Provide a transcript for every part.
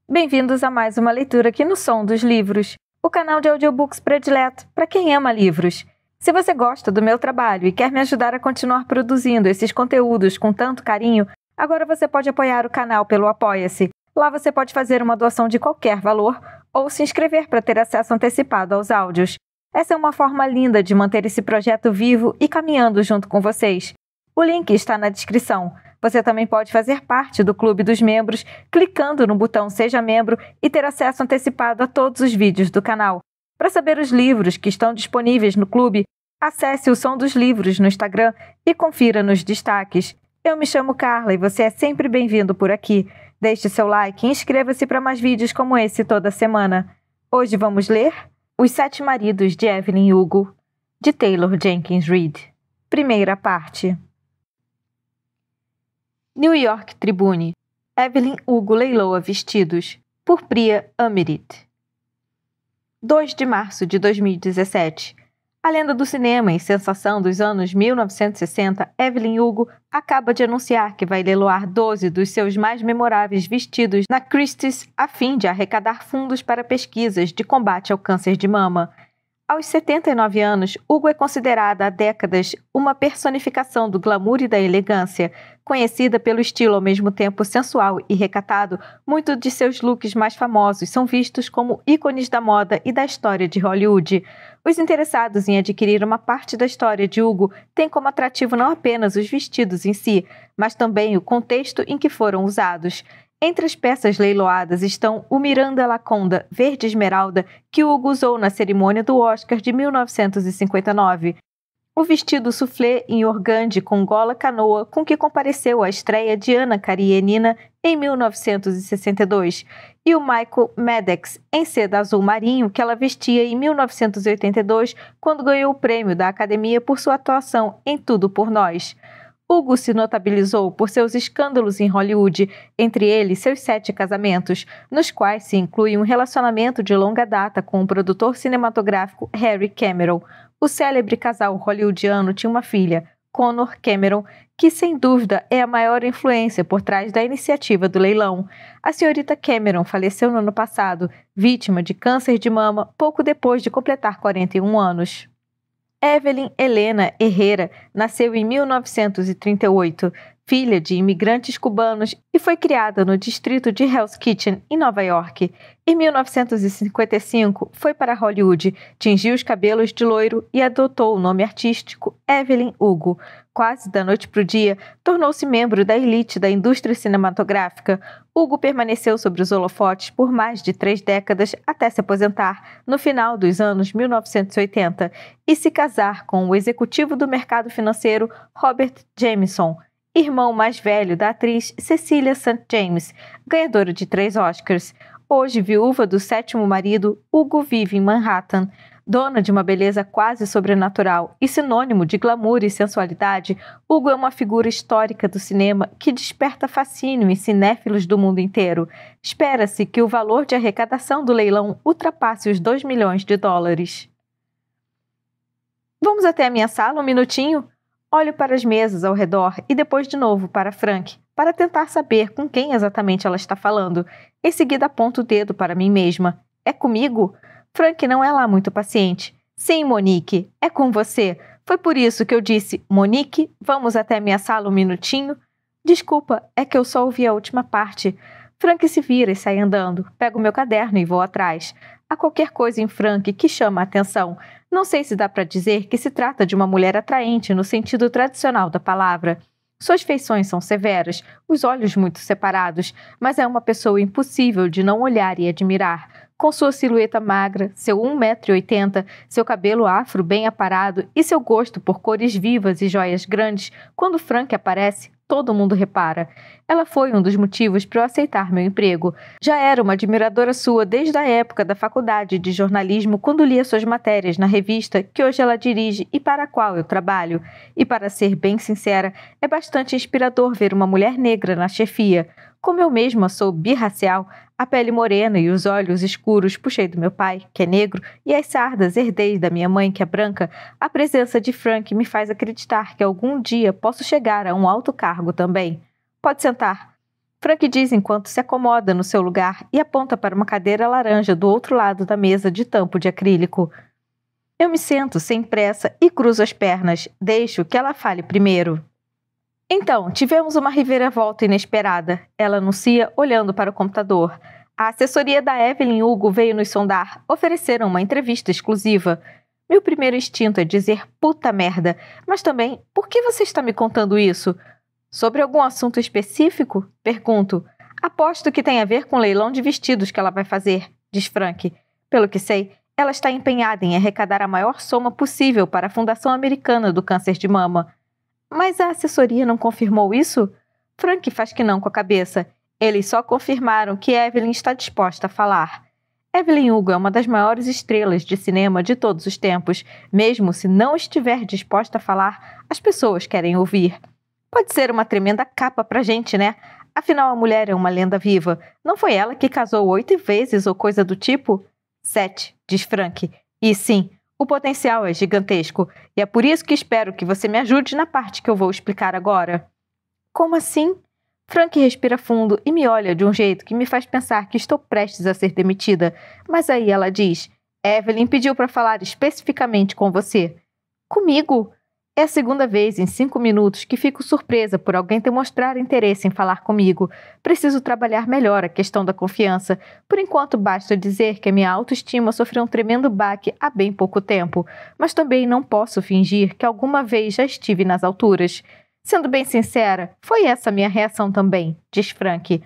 Bem-vindos a mais uma leitura aqui no Som dos Livros, o canal de audiobooks predileto para quem ama livros. Se você gosta do meu trabalho e quer me ajudar a continuar produzindo esses conteúdos com tanto carinho, agora você pode apoiar o canal pelo Apoia-se. Lá você pode fazer uma doação de qualquer valor ou se inscrever para ter acesso antecipado aos áudios. Essa é uma forma linda de manter esse projeto vivo e caminhando junto com vocês. O link está na descrição. Você também pode fazer parte do Clube dos Membros clicando no botão Seja Membro e ter acesso antecipado a todos os vídeos do canal. Para saber os livros que estão disponíveis no clube, acesse o Som dos Livros no Instagram e confira nos destaques. Eu me chamo Carla e você é sempre bem-vindo por aqui. Deixe seu like e inscreva-se para mais vídeos como esse toda semana. Hoje vamos ler Os Sete Maridos de Evelyn Hugo, de Taylor Jenkins Reid. Primeira parte. New York Tribune. Evelyn Hugo leiloa vestidos, por Priya Amrit. 2 de março de 2017. A lenda do cinema e sensação dos anos 1960, Evelyn Hugo acaba de anunciar que vai leiloar 12 dos seus mais memoráveis vestidos na Christie's a fim de arrecadar fundos para pesquisas de combate ao câncer de mama. Aos 79 anos, Hugo é considerada há décadas uma personificação do glamour e da elegância. Conhecida pelo estilo ao mesmo tempo sensual e recatado, muitos de seus looks mais famosos são vistos como ícones da moda e da história de Hollywood. Os interessados em adquirir uma parte da história de Hugo têm como atrativo não apenas os vestidos em si, mas também o contexto em que foram usados. Entre as peças leiloadas estão o Miranda Laconda verde esmeralda que Hugo usou na cerimônia do Oscar de 1959, o vestido soufflé em organde com gola canoa com que compareceu à estreia de Ana Karenina em 1962 e o Michael Maddox em seda azul marinho que ela vestia em 1982 quando ganhou o prêmio da Academia por sua atuação em Tudo por Nós. Hugo se notabilizou por seus escândalos em Hollywood, entre eles seus 7 casamentos, nos quais se inclui um relacionamento de longa data com o produtor cinematográfico Harry Cameron. O célebre casal hollywoodiano tinha uma filha, Connor Cameron, que sem dúvida é a maior influência por trás da iniciativa do leilão. A senhorita Cameron faleceu no ano passado, vítima de câncer de mama, pouco depois de completar 41 anos. Evelyn Helena Herrera nasceu em 1938, filha de imigrantes cubanos e foi criada no distrito de Hell's Kitchen, em Nova York. Em 1955, foi para Hollywood, tingiu os cabelos de loiro e adotou o nome artístico Evelyn Hugo. Quase da noite para o dia, tornou-se membro da elite da indústria cinematográfica. Hugo permaneceu sobre os holofotes por mais de 3 décadas até se aposentar, no final dos anos 1980, e se casar com o executivo do mercado financeiro Robert Jameson, irmão mais velho da atriz Cecilia St. James, ganhadora de 3 Oscars. Hoje viúva do 7º marido, Hugo vive em Manhattan. Dona de uma beleza quase sobrenatural e sinônimo de glamour e sensualidade, Hugo é uma figura histórica do cinema que desperta fascínio em cinéfilos do mundo inteiro. Espera-se que o valor de arrecadação do leilão ultrapasse os 2 milhões de dólares. Vamos até a minha sala um minutinho? Olho para as mesas ao redor e depois de novo para Frank, para tentar saber com quem exatamente ela está falando. Em seguida aponto o dedo para mim mesma. É comigo? Frank não é lá muito paciente. Sim, Monique, é com você. Foi por isso que eu disse, Monique, vamos até minha sala um minutinho? Desculpa, é que eu só ouvi a última parte. Frank se vira e sai andando. Pego meu caderno e vou atrás. Há qualquer coisa em Frank que chama a atenção. Não sei se dá para dizer que se trata de uma mulher atraente no sentido tradicional da palavra. Suas feições são severas, os olhos muito separados, mas é uma pessoa impossível de não olhar e admirar. Com sua silhueta magra, seu 1,80 m, seu cabelo afro bem aparado e seu gosto por cores vivas e joias grandes, quando Frank aparece, todo mundo repara. Ela foi um dos motivos para eu aceitar meu emprego. Já era uma admiradora sua desde a época da faculdade de jornalismo, quando lia suas matérias na revista que hoje ela dirige e para a qual eu trabalho. E para ser bem sincera, é bastante inspirador ver uma mulher negra na chefia. Como eu mesma sou birracial, a pele morena e os olhos escuros puxei do meu pai, que é negro, e as sardas herdei da minha mãe, que é branca, a presença de Frank me faz acreditar que algum dia posso chegar a um alto cargo também. Pode sentar. Frank diz enquanto se acomoda no seu lugar e aponta para uma cadeira laranja do outro lado da mesa de tampo de acrílico. Eu me sento sem pressa e cruzo as pernas. Deixo que ela fale primeiro. Então, tivemos uma reviravolta inesperada, ela anuncia olhando para o computador. A assessoria da Evelyn Hugo veio nos sondar, ofereceram uma entrevista exclusiva. Meu primeiro instinto é dizer puta merda, mas também, por que você está me contando isso? Sobre algum assunto específico? Pergunto. Aposto que tem a ver com o leilão de vestidos que ela vai fazer, diz Frank. Pelo que sei, ela está empenhada em arrecadar a maior soma possível para a Fundação Americana do Câncer de Mama. Mas a assessoria não confirmou isso? Frank faz que não com a cabeça. Eles só confirmaram que Evelyn está disposta a falar. Evelyn Hugo é uma das maiores estrelas de cinema de todos os tempos. Mesmo se não estiver disposta a falar, as pessoas querem ouvir. Pode ser uma tremenda capa pra gente, né? Afinal, a mulher é uma lenda viva. Não foi ela que casou 8 vezes ou coisa do tipo? 7, diz Frank. E sim, o potencial é gigantesco. E é por isso que espero que você me ajude na parte que eu vou explicar agora. Como assim? Frank respira fundo e me olha de um jeito que me faz pensar que estou prestes a ser demitida. Mas aí ela diz, Evelyn pediu para falar especificamente com você. Comigo? É a segunda vez em 5 minutos que fico surpresa por alguém ter mostrado interesse em falar comigo. Preciso trabalhar melhor a questão da confiança. Por enquanto, basta dizer que a minha autoestima sofreu um tremendo baque há bem pouco tempo. Mas também não posso fingir que alguma vez já estive nas alturas. Sendo bem sincera, foi essa a minha reação também, diz Frank.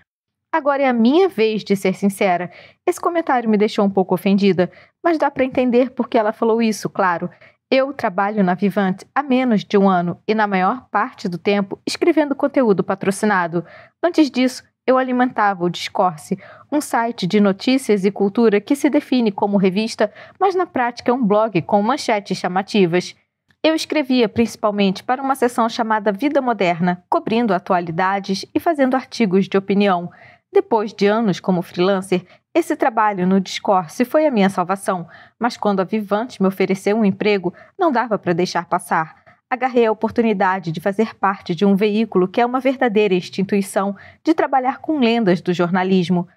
Agora é a minha vez de ser sincera. Esse comentário me deixou um pouco ofendida, mas dá para entender por que ela falou isso, claro. Eu trabalho na Vivant há menos de 1 ano e, na maior parte do tempo, escrevendo conteúdo patrocinado. Antes disso, eu alimentava o Discourse, um site de notícias e cultura que se define como revista, mas na prática é um blog com manchetes chamativas. Eu escrevia principalmente para uma seção chamada Vida Moderna, cobrindo atualidades e fazendo artigos de opinião. Depois de anos como freelancer, esse trabalho no Discourse foi a minha salvação, mas quando a Vivant me ofereceu um emprego, não dava para deixar passar. Agarrei a oportunidade de fazer parte de um veículo que é uma verdadeira instituição, de trabalhar com lendas do jornalismo.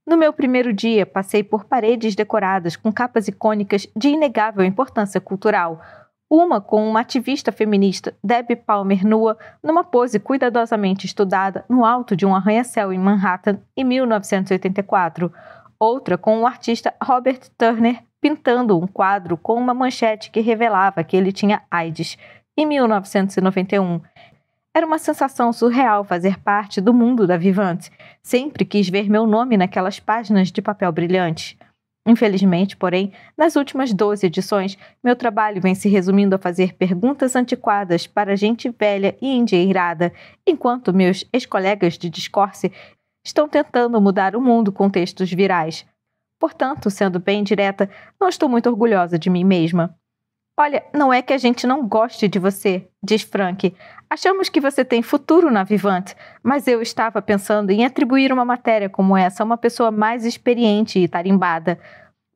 No meu primeiro dia, passei por paredes decoradas com capas icônicas de inegável importância cultural. Uma com uma ativista feminista, Debbie Palmer, nua, numa pose cuidadosamente estudada no alto de um arranha-céu em Manhattan, em 1984. Outra com o artista Robert Turner pintando um quadro com uma manchete que revelava que ele tinha AIDS, em 1991. Era uma sensação surreal fazer parte do mundo da Vivant. Sempre quis ver meu nome naquelas páginas de papel brilhante. Infelizmente, porém, nas últimas 12 edições, meu trabalho vem se resumindo a fazer perguntas antiquadas para gente velha e endinheirada, enquanto meus ex-colegas de Discourse estão tentando mudar o mundo com textos virais. Portanto, sendo bem direta, não estou muito orgulhosa de mim mesma. Olha, não é que a gente não goste de você, diz Frank. Achamos que você tem futuro na Vivant, mas eu estava pensando em atribuir uma matéria como essa a uma pessoa mais experiente e tarimbada.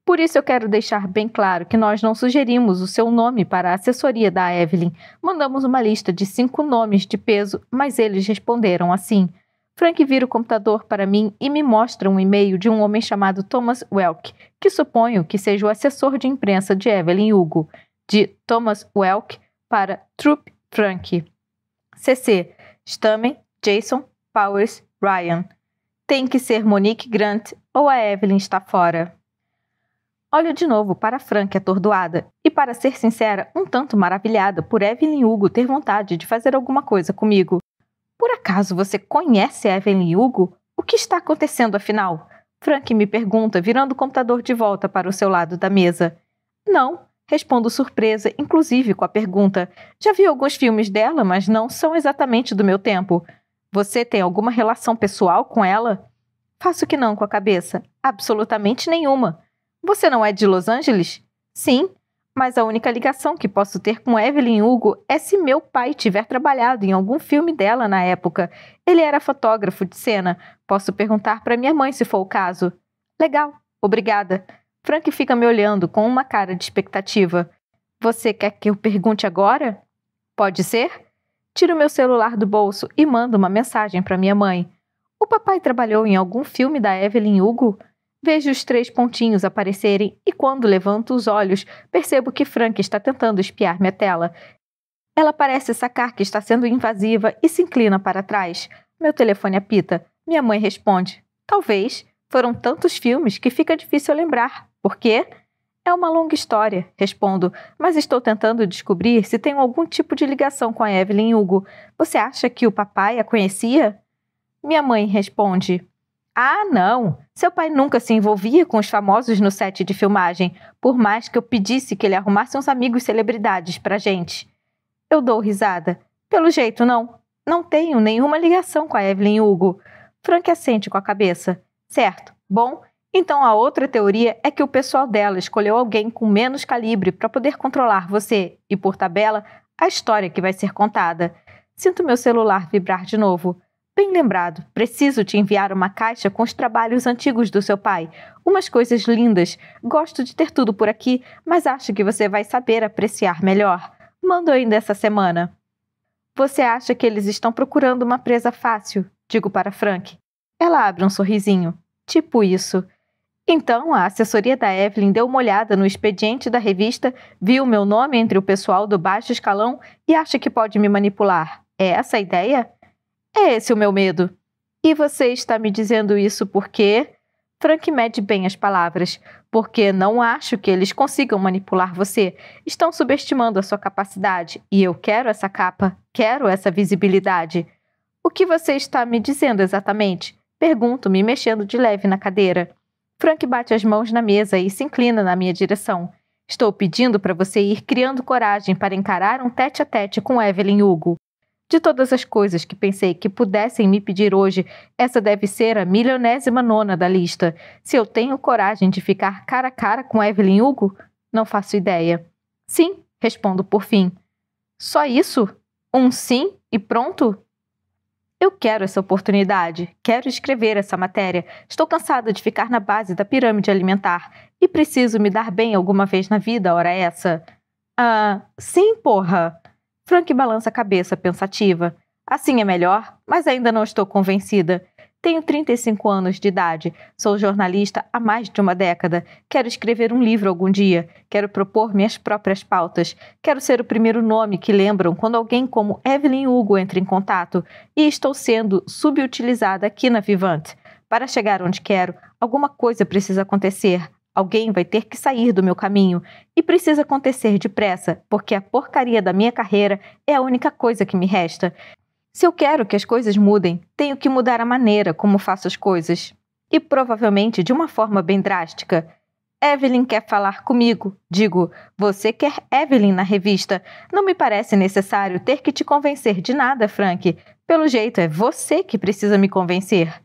Por isso eu quero deixar bem claro que nós não sugerimos o seu nome para a assessoria da Evelyn. Mandamos uma lista de 5 nomes de peso, mas eles responderam assim. Frank vira o computador para mim e me mostra um e-mail de um homem chamado Thomas Welk, que suponho que seja o assessor de imprensa de Evelyn Hugo. De Thomas Welk para Troop Frank. CC, Stamen, Jason, Powers, Ryan. Tem que ser Monique Grant ou a Evelyn está fora. Olho de novo para Frank atordoada e, para ser sincera, um tanto maravilhada por Evelyn Hugo ter vontade de fazer alguma coisa comigo. Por acaso você conhece a Evelyn Hugo? O que está acontecendo afinal? Frank me pergunta, virando o computador de volta para o seu lado da mesa. Não. Respondo surpresa, inclusive com a pergunta. Já vi alguns filmes dela, mas não são exatamente do meu tempo. Você tem alguma relação pessoal com ela? Faço que não com a cabeça. Absolutamente nenhuma. Você não é de Los Angeles? Sim, mas a única ligação que posso ter com Evelyn Hugo é se meu pai tiver trabalhado em algum filme dela na época. Ele era fotógrafo de cena. Posso perguntar para minha mãe se for o caso. Legal, obrigada. Frank fica me olhando com uma cara de expectativa. Você quer que eu pergunte agora? Pode ser? Tiro meu celular do bolso e mando uma mensagem para minha mãe. O papai trabalhou em algum filme da Evelyn Hugo? Vejo os 3 pontinhos aparecerem e quando levanto os olhos, percebo que Frank está tentando espiar minha tela. Ela parece sacar que está sendo invasiva e se inclina para trás. Meu telefone apita. Minha mãe responde. Talvez. Foram tantos filmes que fica difícil lembrar. Por quê? É uma longa história, respondo, mas estou tentando descobrir se tenho algum tipo de ligação com a Evelyn Hugo. Você acha que o papai a conhecia? Minha mãe responde. Ah, não! Seu pai nunca se envolvia com os famosos no set de filmagem, por mais que eu pedisse que ele arrumasse uns amigos celebridades pra gente. Eu dou risada. Pelo jeito, não. Não tenho nenhuma ligação com a Evelyn Hugo. Frank assente com a cabeça. Certo. Bom, então a outra teoria é que o pessoal dela escolheu alguém com menos calibre para poder controlar você e, por tabela, a história que vai ser contada. Sinto meu celular vibrar de novo. Bem lembrado, preciso te enviar uma caixa com os trabalhos antigos do seu pai. Umas coisas lindas. Gosto de ter tudo por aqui, mas acho que você vai saber apreciar melhor. Mando ainda essa semana. Você acha que eles estão procurando uma presa fácil? Digo para Frank. Ela abre um sorrisinho. Tipo isso. Então, a assessoria da Evelyn deu uma olhada no expediente da revista, viu meu nome entre o pessoal do baixo escalão e acha que pode me manipular. É essa a ideia? É esse o meu medo. E você está me dizendo isso porque... Frank mede bem as palavras. Porque não acho que eles consigam manipular você. Estão subestimando a sua capacidade. E eu quero essa capa. Quero essa visibilidade. O que você está me dizendo exatamente? Pergunto, me mexendo de leve na cadeira. Frank bate as mãos na mesa e se inclina na minha direção. Estou pedindo para você ir criando coragem para encarar um tete-a-tete com Evelyn Hugo. De todas as coisas que pensei que pudessem me pedir hoje, essa deve ser a 1.099ª da lista. Se eu tenho coragem de ficar cara a cara com Evelyn Hugo, não faço ideia. Sim, respondo por fim. Só isso? Um sim e pronto? Eu quero essa oportunidade, quero escrever essa matéria. Estou cansada de ficar na base da pirâmide alimentar e preciso me dar bem alguma vez na vida, ora essa. Ah, sim, porra! Frank balança a cabeça pensativa. Assim é melhor, mas ainda não estou convencida. Tenho 35 anos de idade, sou jornalista há mais de uma década, quero escrever um livro algum dia, quero propor minhas próprias pautas, quero ser o primeiro nome que lembram quando alguém como Evelyn Hugo entra em contato e estou sendo subutilizada aqui na Vivant. Para chegar onde quero, alguma coisa precisa acontecer. Alguém vai ter que sair do meu caminho e precisa acontecer depressa, porque a porcaria da minha carreira é a única coisa que me resta. Se eu quero que as coisas mudem, tenho que mudar a maneira como faço as coisas. E provavelmente de uma forma bem drástica. Evelyn quer falar comigo. Digo, você quer Evelyn na revista. Não me parece necessário ter que te convencer de nada, Frank. Pelo jeito, é você que precisa me convencer.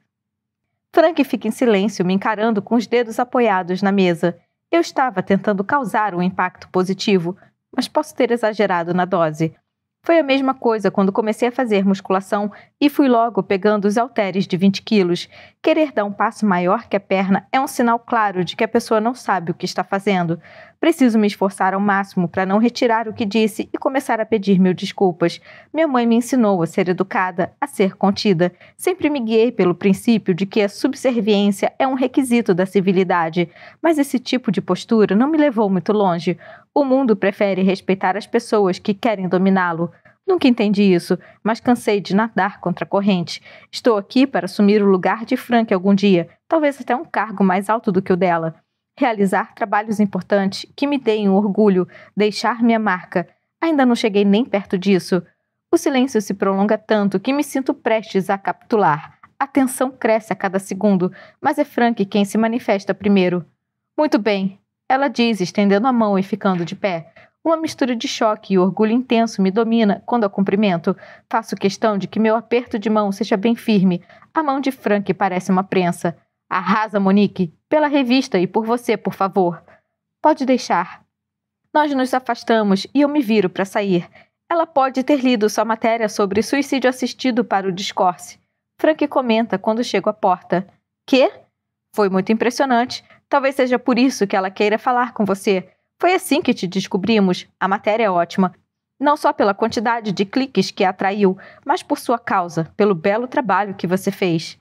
Frank fica em silêncio, me encarando com os dedos apoiados na mesa. Eu estava tentando causar um impacto positivo, mas posso ter exagerado na dose. Foi a mesma coisa quando comecei a fazer musculação e fui logo pegando os halteres de 20 quilos. Querer dar um passo maior que a perna é um sinal claro de que a pessoa não sabe o que está fazendo. Preciso me esforçar ao máximo para não retirar o que disse e começar a pedir mil desculpas. Minha mãe me ensinou a ser educada, a ser contida. Sempre me guiei pelo princípio de que a subserviência é um requisito da civilidade. Mas esse tipo de postura não me levou muito longe. O mundo prefere respeitar as pessoas que querem dominá-lo. Nunca entendi isso, mas cansei de nadar contra a corrente. Estou aqui para assumir o lugar de Frank algum dia, talvez até um cargo mais alto do que o dela. Realizar trabalhos importantes que me deem um orgulho, deixar minha marca. Ainda não cheguei nem perto disso. O silêncio se prolonga tanto que me sinto prestes a capitular. A tensão cresce a cada segundo, mas é Frank quem se manifesta primeiro. Muito bem, ela diz, estendendo a mão e ficando de pé. Uma mistura de choque e orgulho intenso me domina quando a cumprimento. Faço questão de que meu aperto de mão seja bem firme. A mão de Frank parece uma prensa. Arrasa, Monique. Pela revista e por você, por favor. Pode deixar. Nós nos afastamos e eu me viro para sair. Ela pode ter lido sua matéria sobre suicídio assistido para o Discourse. Frank comenta quando chego à porta. Quê? Foi muito impressionante. Talvez seja por isso que ela queira falar com você. Foi assim que te descobrimos. A matéria é ótima. Não só pela quantidade de cliques que a atraiu, mas por sua causa, pelo belo trabalho que você fez.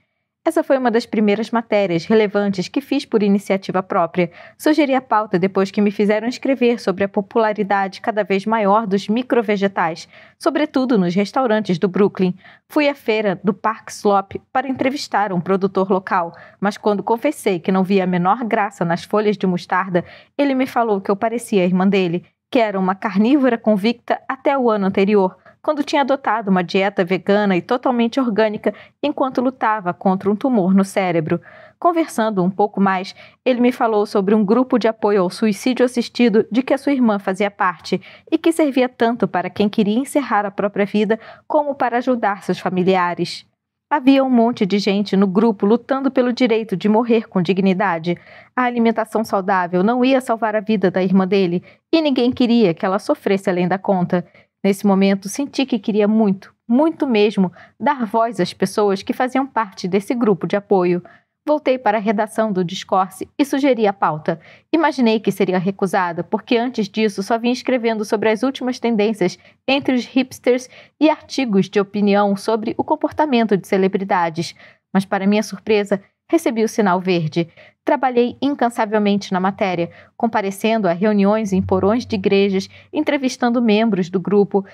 Essa foi uma das primeiras matérias relevantes que fiz por iniciativa própria. Sugeri a pauta depois que me fizeram escrever sobre a popularidade cada vez maior dos microvegetais, sobretudo nos restaurantes do Brooklyn. Fui à feira do Park Slope para entrevistar um produtor local, mas quando confessei que não via a menor graça nas folhas de mostarda, ele me falou que eu parecia a irmã dele, que era uma carnívora convicta até o ano anterior, quando tinha adotado uma dieta vegana e totalmente orgânica enquanto lutava contra um tumor no cérebro. Conversando um pouco mais, ele me falou sobre um grupo de apoio ao suicídio assistido de que a sua irmã fazia parte e que servia tanto para quem queria encerrar a própria vida como para ajudar seus familiares. Havia um monte de gente no grupo lutando pelo direito de morrer com dignidade. A alimentação saudável não ia salvar a vida da irmã dele e ninguém queria que ela sofresse além da conta. Nesse momento, senti que queria muito, muito mesmo, dar voz às pessoas que faziam parte desse grupo de apoio. Voltei para a redação do Discourse e sugeri a pauta. Imaginei que seria recusada, porque antes disso só vinha escrevendo sobre as últimas tendências entre os hipsters e artigos de opinião sobre o comportamento de celebridades. Mas, para minha surpresa, recebi o sinal verde. Trabalhei incansavelmente na matéria, comparecendo a reuniões em porões de igrejas, entrevistando membros do grupo,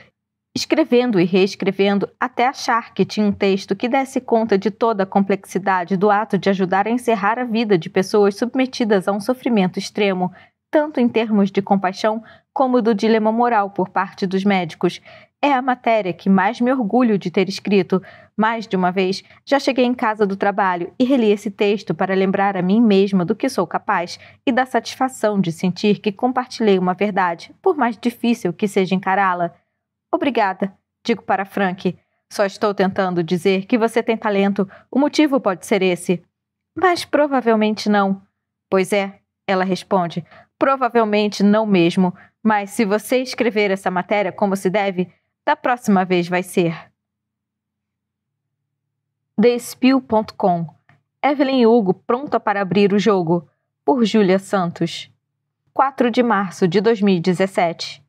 escrevendo e reescrevendo até achar que tinha um texto que desse conta de toda a complexidade do ato de ajudar a encerrar a vida de pessoas submetidas a um sofrimento extremo, tanto em termos de compaixão como do dilema moral por parte dos médicos. É a matéria que mais me orgulho de ter escrito. Mais de uma vez, já cheguei em casa do trabalho e reli esse texto para lembrar a mim mesma do que sou capaz e da satisfação de sentir que compartilhei uma verdade, por mais difícil que seja encará-la. Obrigada, digo para Frank. Só estou tentando dizer que você tem talento. O motivo pode ser esse. Mas provavelmente não. Pois é, ela responde. Provavelmente não mesmo. Mas se você escrever essa matéria como se deve, da próxima vez vai ser. TheSpill.com. Evelyn Hugo pronta para abrir o jogo. Por Júlia Santos. 4 de março de 2017.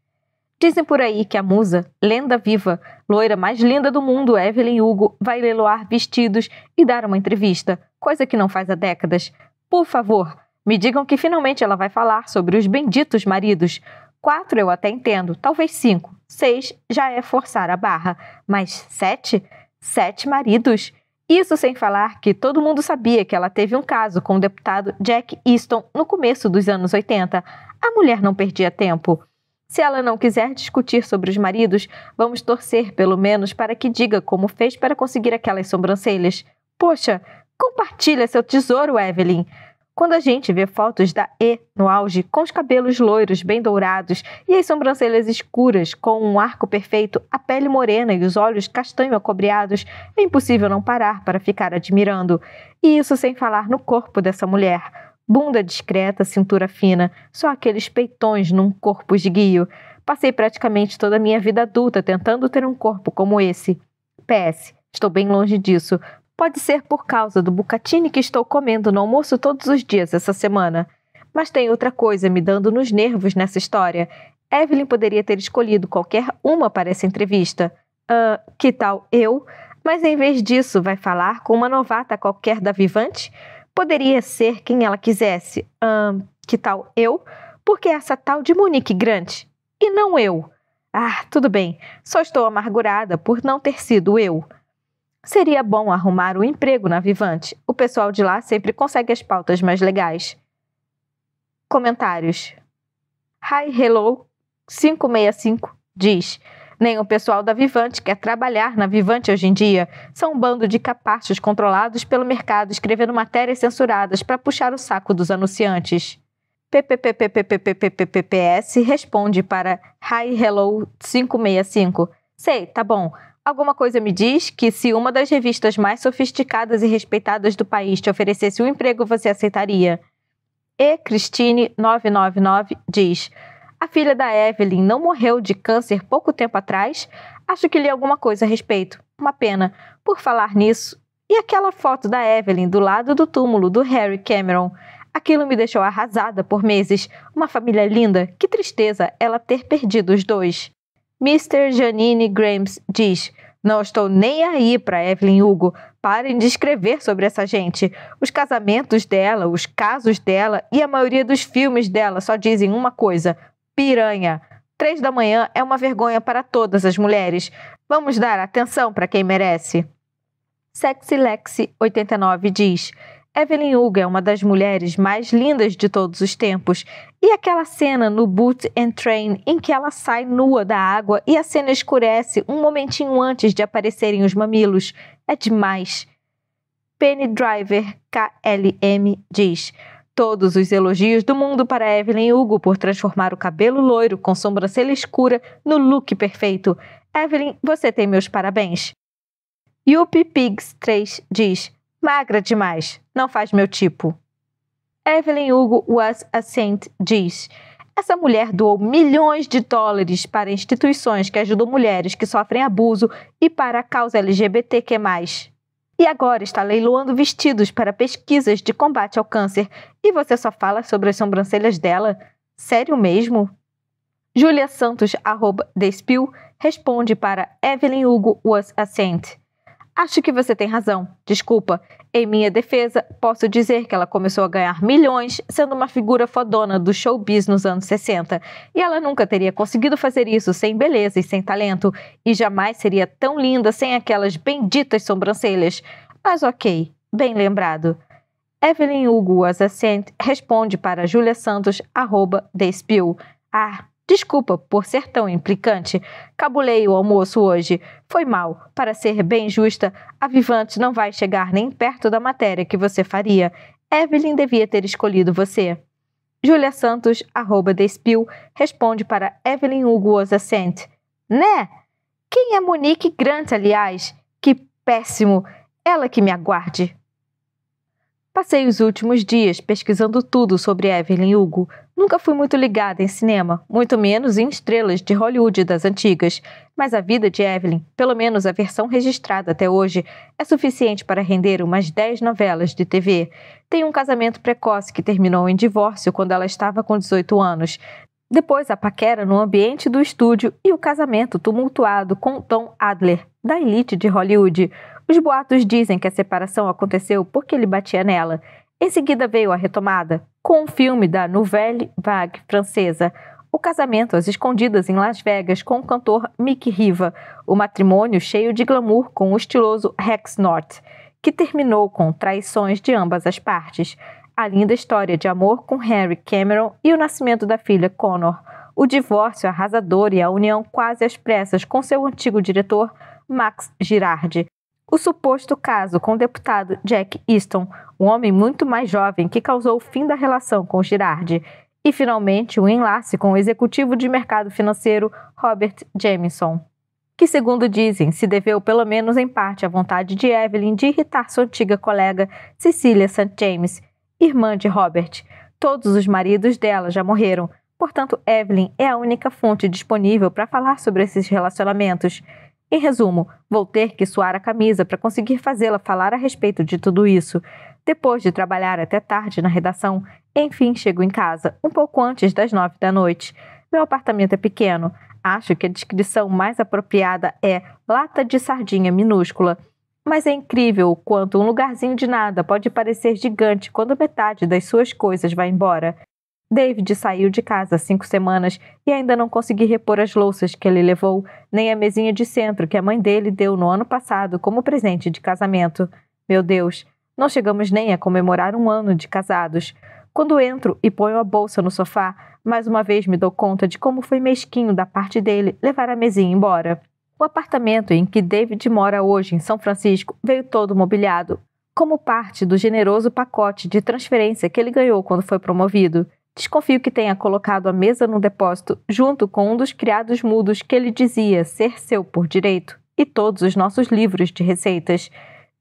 Dizem por aí que a musa, lenda viva, loira mais linda do mundo, Evelyn Hugo, vai leiloar vestidos e dar uma entrevista, coisa que não faz há décadas. Por favor, me digam que finalmente ela vai falar sobre os benditos maridos. 4 eu até entendo, talvez 5. 6 já é forçar a barra. Mas 7? 7 maridos? Isso sem falar que todo mundo sabia que ela teve um caso com o deputado Jack Easton no começo dos anos 80. A mulher não perdia tempo. Se ela não quiser discutir sobre os maridos, vamos torcer pelo menos para que diga como fez para conseguir aquelas sobrancelhas. Poxa, compartilha seu tesouro, Evelyn! Quando a gente vê fotos da E no auge, com os cabelos loiros bem dourados e as sobrancelhas escuras, com um arco perfeito, a pele morena e os olhos castanho acobreados, é impossível não parar para ficar admirando. E isso sem falar no corpo dessa mulher. Bunda discreta, cintura fina, só aqueles peitões num corpo esguio. Passei praticamente toda a minha vida adulta tentando ter um corpo como esse. PS, estou bem longe disso. Pode ser por causa do bucatini que estou comendo no almoço todos os dias essa semana. Mas tem outra coisa me dando nos nervos nessa história. Evelyn poderia ter escolhido qualquer uma para essa entrevista. Que tal eu? Mas em vez disso vai falar com uma novata qualquer da Vivante? Poderia ser quem ela quisesse. Que tal eu? Porque essa tal de Monique Grant. E não eu. Tudo bem. Só estou amargurada por não ter sido eu. Seria bom arrumar um emprego na Vivante. O pessoal de lá sempre consegue as pautas mais legais. Comentários. Hi Hello 565 diz: nem o pessoal da Vivante quer trabalhar na Vivante hoje em dia. São um bando de capachos controlados pelo mercado escrevendo matérias censuradas para puxar o saco dos anunciantes. PPPPPPPPPS responde para Hi Hello 565. Sei, tá bom. Alguma coisa me diz que se uma das revistas mais sofisticadas e respeitadas do país te oferecesse um emprego, você aceitaria. E Christine 999 diz: a filha da Evelyn não morreu de câncer pouco tempo atrás? Acho que li alguma coisa a respeito. Uma pena. Por falar nisso, e aquela foto da Evelyn do lado do túmulo do Harry Cameron? Aquilo me deixou arrasada por meses. Uma família linda. Que tristeza ela ter perdido os dois. Mr. Janine Grams diz: não estou nem aí para Evelyn Hugo. Parem de escrever sobre essa gente. Os casamentos dela, os casos dela e a maioria dos filmes dela só dizem uma coisa: piranha. 3 da manhã é uma vergonha para todas as mulheres. Vamos dar atenção para quem merece. Sexy Lexi 89 diz: Evelyn Hugo é uma das mulheres mais lindas de todos os tempos. E aquela cena no Boat and Train em que ela sai nua da água e a cena escurece um momentinho antes de aparecerem os mamilos. É demais. Penny Driver KLM diz: todos os elogios do mundo para Evelyn Hugo por transformar o cabelo loiro com sobrancelha escura no look perfeito. Evelyn, você tem meus parabéns. Yuppie Pigs 3 diz: magra demais, não faz meu tipo. Evelyn Hugo Was a Saint diz: essa mulher doou milhões de dólares para instituições que ajudam mulheres que sofrem abuso e para a causa LGBTQ+. E agora está leiloando vestidos para pesquisas de combate ao câncer. E você só fala sobre as sobrancelhas dela? Sério mesmo? Julia Santos, @Despil, responde para Evelyn Hugo Was a Saint: acho que você tem razão. Desculpa. Em minha defesa, posso dizer que ela começou a ganhar milhões sendo uma figura fodona do showbiz nos anos 60. E ela nunca teria conseguido fazer isso sem beleza e sem talento. E jamais seria tão linda sem aquelas benditas sobrancelhas. Mas ok, bem lembrado. Evelyn Hugo Was a Saint responde para Julia Santos, @Despil: desculpa por ser tão implicante. Cabulei o almoço hoje. Foi mal. Para ser bem justa, a Vivante não vai chegar nem perto da matéria que você faria. Evelyn devia ter escolhido você. Julia Santos, @Despil, responde para Evelyn Hugo Was a Saint: né? Quem é Monique Grant, aliás? Que péssimo. Ela que me aguarde. Passei os últimos dias pesquisando tudo sobre Evelyn Hugo. Nunca fui muito ligada em cinema, muito menos em estrelas de Hollywood das antigas. Mas a vida de Evelyn, pelo menos a versão registrada até hoje, é suficiente para render umas 10 novelas de TV. Tem um casamento precoce que terminou em divórcio quando ela estava com 18 anos. Depois a paquera no ambiente do estúdio e o casamento tumultuado com Tom Adler, da elite de Hollywood. Os boatos dizem que a separação aconteceu porque ele batia nela. Em seguida veio a retomada, com um filme da Nouvelle Vague francesa, o casamento às escondidas em Las Vegas com o cantor Mickey Riva, o matrimônio cheio de glamour com o estiloso Rex North, que terminou com traições de ambas as partes, a linda história de amor com Harry Cameron e o nascimento da filha Connor, o divórcio arrasador e a união quase às pressas com seu antigo diretor Max Girardi, o suposto caso com o deputado Jack Easton, um homem muito mais jovem que causou o fim da relação com Girardi, e finalmente o enlace com o executivo de mercado financeiro Robert Jameson, que, segundo dizem, se deveu pelo menos em parte à vontade de Evelyn de irritar sua antiga colega Cecilia St. James, irmã de Robert. Todos os maridos dela já morreram, portanto Evelyn é a única fonte disponível para falar sobre esses relacionamentos. Em resumo, vou ter que suar a camisa para conseguir fazê-la falar a respeito de tudo isso. Depois de trabalhar até tarde na redação, enfim chego em casa, um pouco antes das 9 da noite. Meu apartamento é pequeno. Acho que a descrição mais apropriada é lata de sardinha minúscula. Mas é incrível o quanto um lugarzinho de nada pode parecer gigante quando metade das suas coisas vai embora. David saiu de casa há 5 semanas e ainda não consegui repor as louças que ele levou, nem a mesinha de centro que a mãe dele deu no ano passado como presente de casamento. Meu Deus, não chegamos nem a comemorar 1 ano de casados. Quando entro e ponho a bolsa no sofá, mais uma vez me dou conta de como foi mesquinho da parte dele levar a mesinha embora. O apartamento em que David mora hoje, em São Francisco, veio todo mobiliado, como parte do generoso pacote de transferência que ele ganhou quando foi promovido. Desconfio que tenha colocado a mesa no depósito junto com um dos criados mudos que ele dizia ser seu por direito e todos os nossos livros de receitas.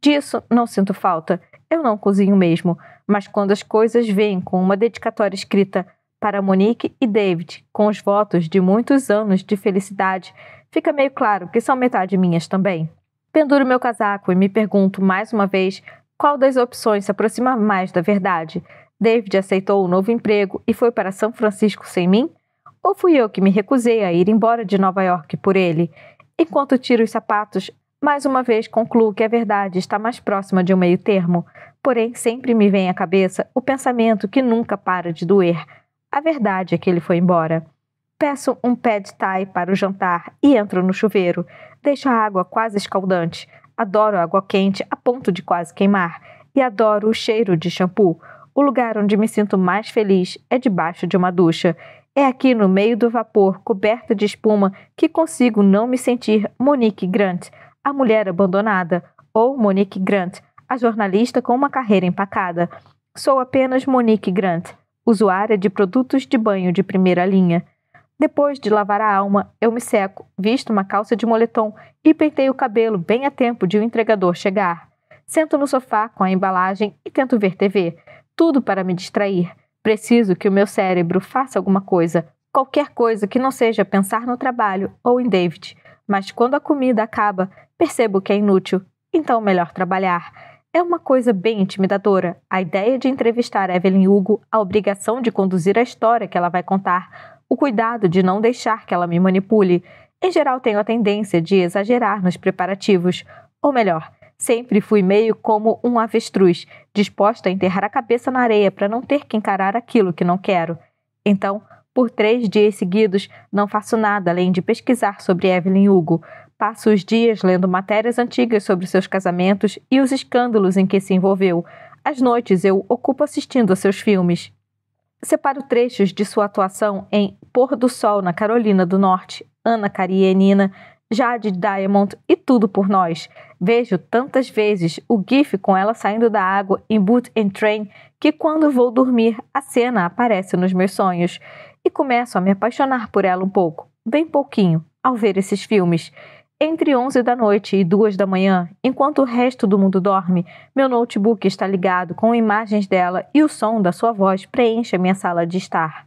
Disso não sinto falta, eu não cozinho mesmo, mas quando as coisas vêm com uma dedicatória escrita para Monique e David, com os votos de muitos anos de felicidade, fica meio claro que são metade minhas também. Penduro meu casaco e me pergunto mais uma vez qual das opções se aproxima mais da verdade. David aceitou o novo emprego e foi para São Francisco sem mim? Ou fui eu que me recusei a ir embora de Nova York por ele? Enquanto tiro os sapatos, Mais uma vez concluo que a verdade está mais próxima de um meio termo, porém sempre me vem à cabeça o pensamento que nunca para de doer. A verdade é que ele foi embora. Peço um pad thai para o jantar e entro no chuveiro. Deixo a água quase escaldante. Adoro água quente a ponto de quase queimar. E adoro o cheiro de shampoo. O lugar onde me sinto mais feliz é debaixo de uma ducha. É aqui no meio do vapor, coberta de espuma, que consigo não me sentir Monique Grant, a mulher abandonada, ou Monique Grant, a jornalista com uma carreira empacada. Sou apenas Monique Grant, usuária de produtos de banho de primeira linha. Depois de lavar a alma, eu me seco, visto uma calça de moletom e penteio o cabelo bem a tempo de o entregador chegar. Sento no sofá com a embalagem e tento ver TV. Tudo para me distrair. Preciso que o meu cérebro faça alguma coisa, qualquer coisa que não seja pensar no trabalho ou em David. Mas quando a comida acaba, percebo que é inútil, então melhor trabalhar. É uma coisa bem intimidadora, a ideia de entrevistar Evelyn Hugo, a obrigação de conduzir a história que ela vai contar, o cuidado de não deixar que ela me manipule. Em geral, tenho a tendência de exagerar nos preparativos. Ou melhor, sempre fui meio como um avestruz, disposta a enterrar a cabeça na areia para não ter que encarar aquilo que não quero. Então, por 3 dias seguidos, não faço nada além de pesquisar sobre Evelyn Hugo. Passo os dias lendo matérias antigas sobre seus casamentos e os escândalos em que se envolveu. Às noites eu ocupo assistindo a seus filmes. Separo trechos de sua atuação em Pôr do Sol na Carolina do Norte, Ana Karenina, Jade Diamond e Tudo por Nós. Vejo tantas vezes o gif com ela saindo da água em Boat and Train que quando vou dormir a cena aparece nos meus sonhos. E começo a me apaixonar por ela um pouco, bem pouquinho, ao ver esses filmes. Entre 11 da noite e 2 da manhã, enquanto o resto do mundo dorme, meu notebook está ligado com imagens dela e o som da sua voz preenche a minha sala de estar.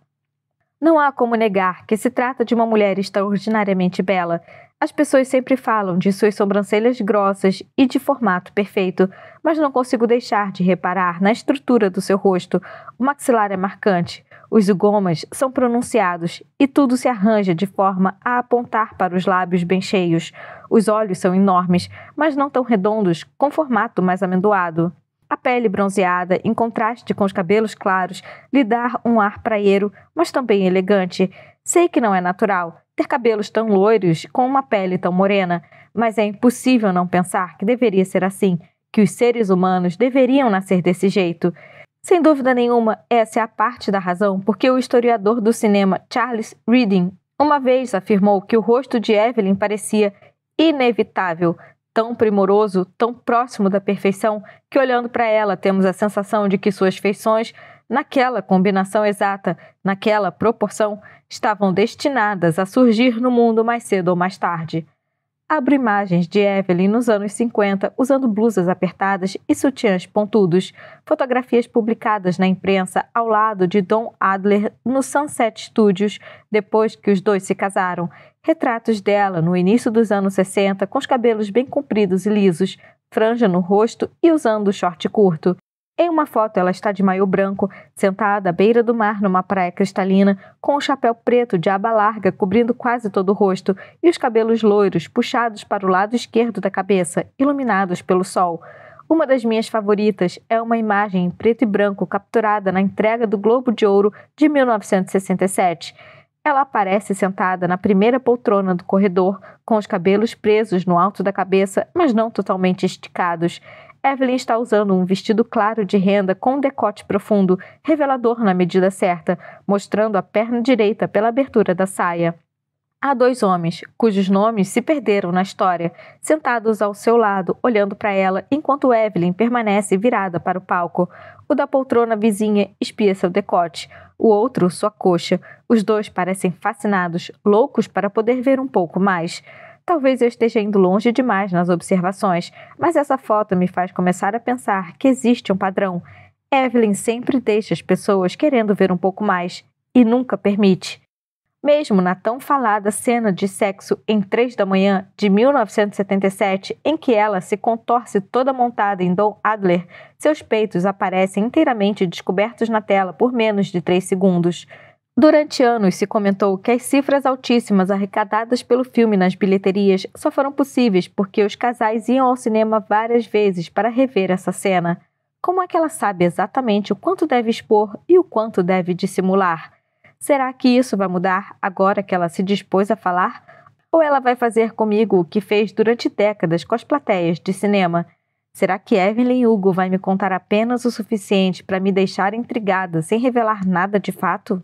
Não há como negar que se trata de uma mulher extraordinariamente bela. As pessoas sempre falam de suas sobrancelhas grossas e de formato perfeito, mas não consigo deixar de reparar na estrutura do seu rosto. O maxilar é marcante, os zigomas são pronunciados e tudo se arranja de forma a apontar para os lábios bem cheios. Os olhos são enormes, mas não tão redondos, com formato mais amendoado. A pele bronzeada, em contraste com os cabelos claros, lhe dá um ar praieiro, mas também elegante. Sei que não é natural ter cabelos tão loiros com uma pele tão morena, mas é impossível não pensar que deveria ser assim, que os seres humanos deveriam nascer desse jeito. Sem dúvida nenhuma, essa é a parte da razão porque o historiador do cinema Charles Reading uma vez afirmou que o rosto de Evelyn parecia inevitável, tão primoroso, tão próximo da perfeição, que olhando para ela temos a sensação de que suas feições, naquela combinação exata, naquela proporção, estavam destinadas a surgir no mundo mais cedo ou mais tarde. Abro imagens de Evelyn nos anos 50 usando blusas apertadas e sutiãs pontudos, fotografias publicadas na imprensa ao lado de Don Adler no Sunset Studios depois que os dois se casaram, retratos dela no início dos anos 60 com os cabelos bem compridos e lisos, franja no rosto e usando short curto. Em uma foto ela está de maiô branco, sentada à beira do mar numa praia cristalina, com um chapéu preto de aba larga cobrindo quase todo o rosto e os cabelos loiros puxados para o lado esquerdo da cabeça, iluminados pelo sol. Uma das minhas favoritas é uma imagem em preto e branco capturada na entrega do Globo de Ouro de 1967. Ela aparece sentada na primeira poltrona do corredor, com os cabelos presos no alto da cabeça, mas não totalmente esticados. Evelyn está usando um vestido claro de renda com um decote profundo, revelador na medida certa, mostrando a perna direita pela abertura da saia. Há 2 homens, cujos nomes se perderam na história, sentados ao seu lado, olhando para ela, enquanto Evelyn permanece virada para o palco. O da poltrona vizinha espia seu decote, o outro sua coxa. Os 2 parecem fascinados, loucos para poder ver um pouco mais. Talvez eu esteja indo longe demais nas observações, mas essa foto me faz começar a pensar que existe um padrão. Evelyn sempre deixa as pessoas querendo ver um pouco mais, e nunca permite. Mesmo na tão falada cena de sexo em 3 da manhã de 1977, em que ela se contorce toda montada em Don Adler, seus peitos aparecem inteiramente descobertos na tela por menos de 3 segundos. Durante anos se comentou que as cifras altíssimas arrecadadas pelo filme nas bilheterias só foram possíveis porque os casais iam ao cinema várias vezes para rever essa cena. Como é que ela sabe exatamente o quanto deve expor e o quanto deve dissimular? Será que isso vai mudar agora que ela se dispôs a falar? Ou ela vai fazer comigo o que fez durante décadas com as plateias de cinema? Será que Evelyn Hugo vai me contar apenas o suficiente para me deixar intrigada sem revelar nada de fato?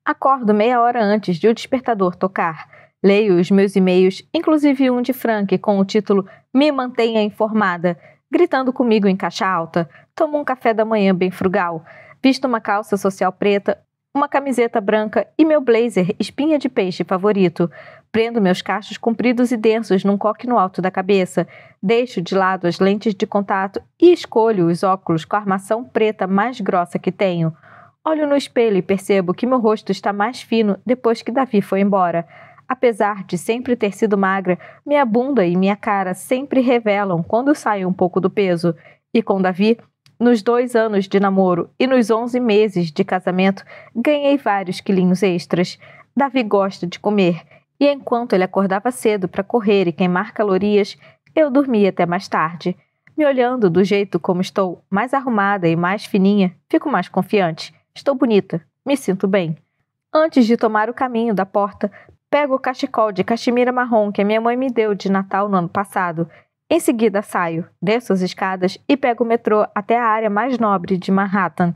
Acordo meia hora antes de o despertador tocar. Leio os meus e-mails, inclusive um de Frank com o título "Me mantenha informada", gritando comigo em caixa alta. Tomo um café da manhã bem frugal. Visto uma calça social preta, uma camiseta branca e meu blazer espinha de peixe favorito. Prendo meus cachos compridos e densos num coque no alto da cabeça. Deixo de lado as lentes de contato e escolho os óculos com a armação preta mais grossa que tenho. Olho no espelho e percebo que meu rosto está mais fino depois que Davi foi embora. Apesar de sempre ter sido magra, minha bunda e minha cara sempre revelam quando saio um pouco do peso. E com Davi, nos 2 anos de namoro e nos 11 meses de casamento, ganhei vários quilinhos extras. Davi gosta de comer, e enquanto ele acordava cedo para correr e queimar calorias, eu dormia até mais tarde. Me olhando do jeito como estou, mais arrumada e mais fininha, fico mais confiante. Estou bonita, me sinto bem. Antes de tomar o caminho da porta, pego o cachecol de caxemira marrom que a minha mãe me deu de Natal no ano passado. Em seguida saio, desço as escadas e pego o metrô até a área mais nobre de Manhattan.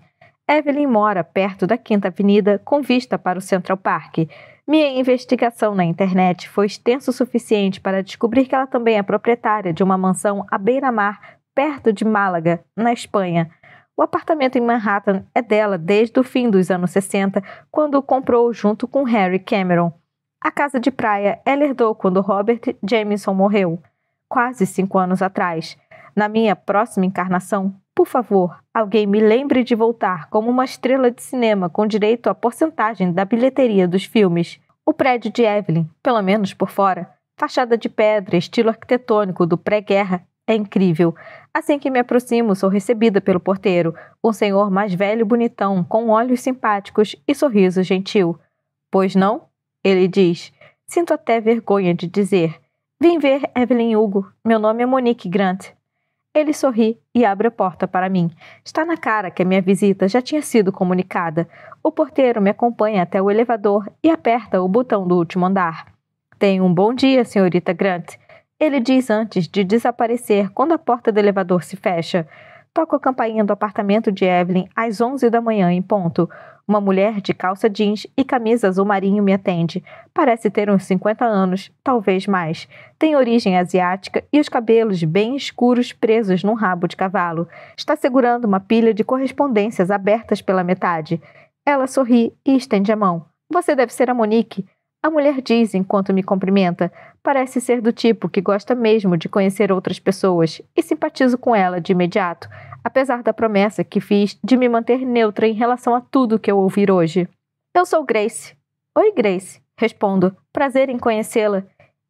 Evelyn mora perto da 5ª Avenida, com vista para o Central Park. Minha investigação na internet foi extensa o suficiente para descobrir que ela também é proprietária de uma mansão à beira-mar, perto de Málaga, na Espanha. O apartamento em Manhattan é dela desde o fim dos anos 60, quando o comprou junto com Harry Cameron. A casa de praia ela herdou quando Robert Jameson morreu, quase 5 anos atrás. Na minha próxima encarnação, por favor, alguém me lembre de voltar como uma estrela de cinema com direito à porcentagem da bilheteria dos filmes. O prédio de Evelyn, pelo menos por fora, fachada de pedra, estilo arquitetônico do pré-guerra, é incrível. Assim que me aproximo, sou recebida pelo porteiro, um senhor mais velho e bonitão, com olhos simpáticos e sorriso gentil. "Pois não?" ele diz. Sinto até vergonha de dizer. "Vim ver Evelyn Hugo. Meu nome é Monique Grant." Ele sorri e abre a porta para mim. Está na cara que a minha visita já tinha sido comunicada. O porteiro me acompanha até o elevador e aperta o botão do último andar. "Tenha um bom dia, senhorita Grant." Ele diz antes de desaparecer quando a porta do elevador se fecha. Toco a campainha do apartamento de Evelyn às 11 da manhã em ponto. Uma mulher de calça jeans e camisa azul marinho me atende. Parece ter uns 50 anos, talvez mais. Tem origem asiática e os cabelos bem escuros presos num rabo de cavalo. Está segurando uma pilha de correspondências abertas pela metade. Ela sorri e estende a mão. "Você deve ser a Monique." A mulher diz enquanto me cumprimenta. Parece ser do tipo que gosta mesmo de conhecer outras pessoas e simpatizo com ela de imediato, apesar da promessa que fiz de me manter neutra em relação a tudo que eu ouvir hoje. "Eu sou Grace." "Oi, Grace." Respondo. "Prazer em conhecê-la."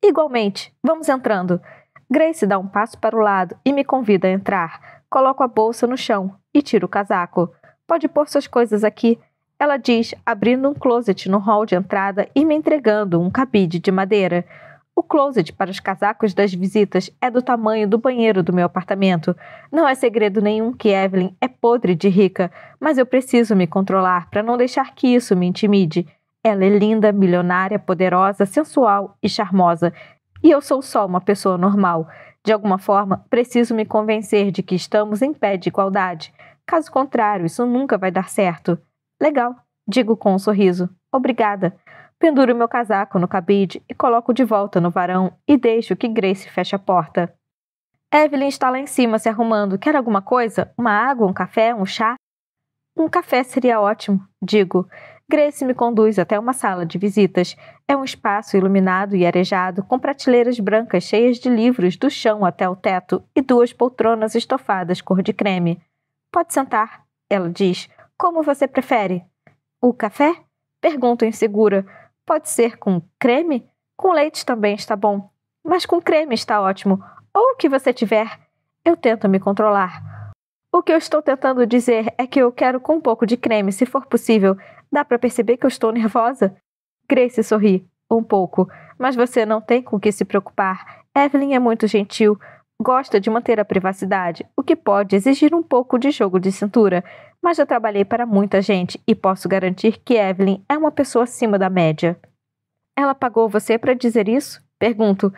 "Igualmente. Vamos entrando." Grace dá um passo para o lado e me convida a entrar. Coloco a bolsa no chão e tiro o casaco. "Pode pôr suas coisas aqui." Ela diz, abrindo um closet no hall de entrada e me entregando um cabide de madeira. O closet para os casacos das visitas é do tamanho do banheiro do meu apartamento. Não é segredo nenhum que Evelyn é podre de rica, mas eu preciso me controlar para não deixar que isso me intimide. Ela é linda, milionária, poderosa, sensual e charmosa. E eu sou só uma pessoa normal. De alguma forma, preciso me convencer de que estamos em pé de igualdade. Caso contrário, isso nunca vai dar certo. "Legal", digo com um sorriso. "Obrigada." Penduro meu casaco no cabide e coloco de volta no varão e deixo que Grace feche a porta. Evelyn está lá em cima se arrumando. "Quer alguma coisa? Uma água, um café, um chá?" "Um café seria ótimo", digo. Grace me conduz até uma sala de visitas. É um espaço iluminado e arejado, com prateleiras brancas cheias de livros do chão até o teto e 2 poltronas estofadas cor de creme. "Pode sentar", ela diz. "Como você prefere?" "O café?" Pergunto insegura. "Pode ser com creme? Com leite também está bom. Mas com creme está ótimo. Ou o que você tiver." Eu tento me controlar. O que eu estou tentando dizer é que eu quero com um pouco de creme, se for possível. Dá para perceber que eu estou nervosa? Grace sorri. Um pouco. Mas você não tem com que se preocupar. Evelyn é muito gentil. Gosta de manter a privacidade, o que pode exigir um pouco de jogo de cintura. Mas já trabalhei para muita gente e posso garantir que Evelyn é uma pessoa acima da média. Ela pagou você para dizer isso? Pergunto.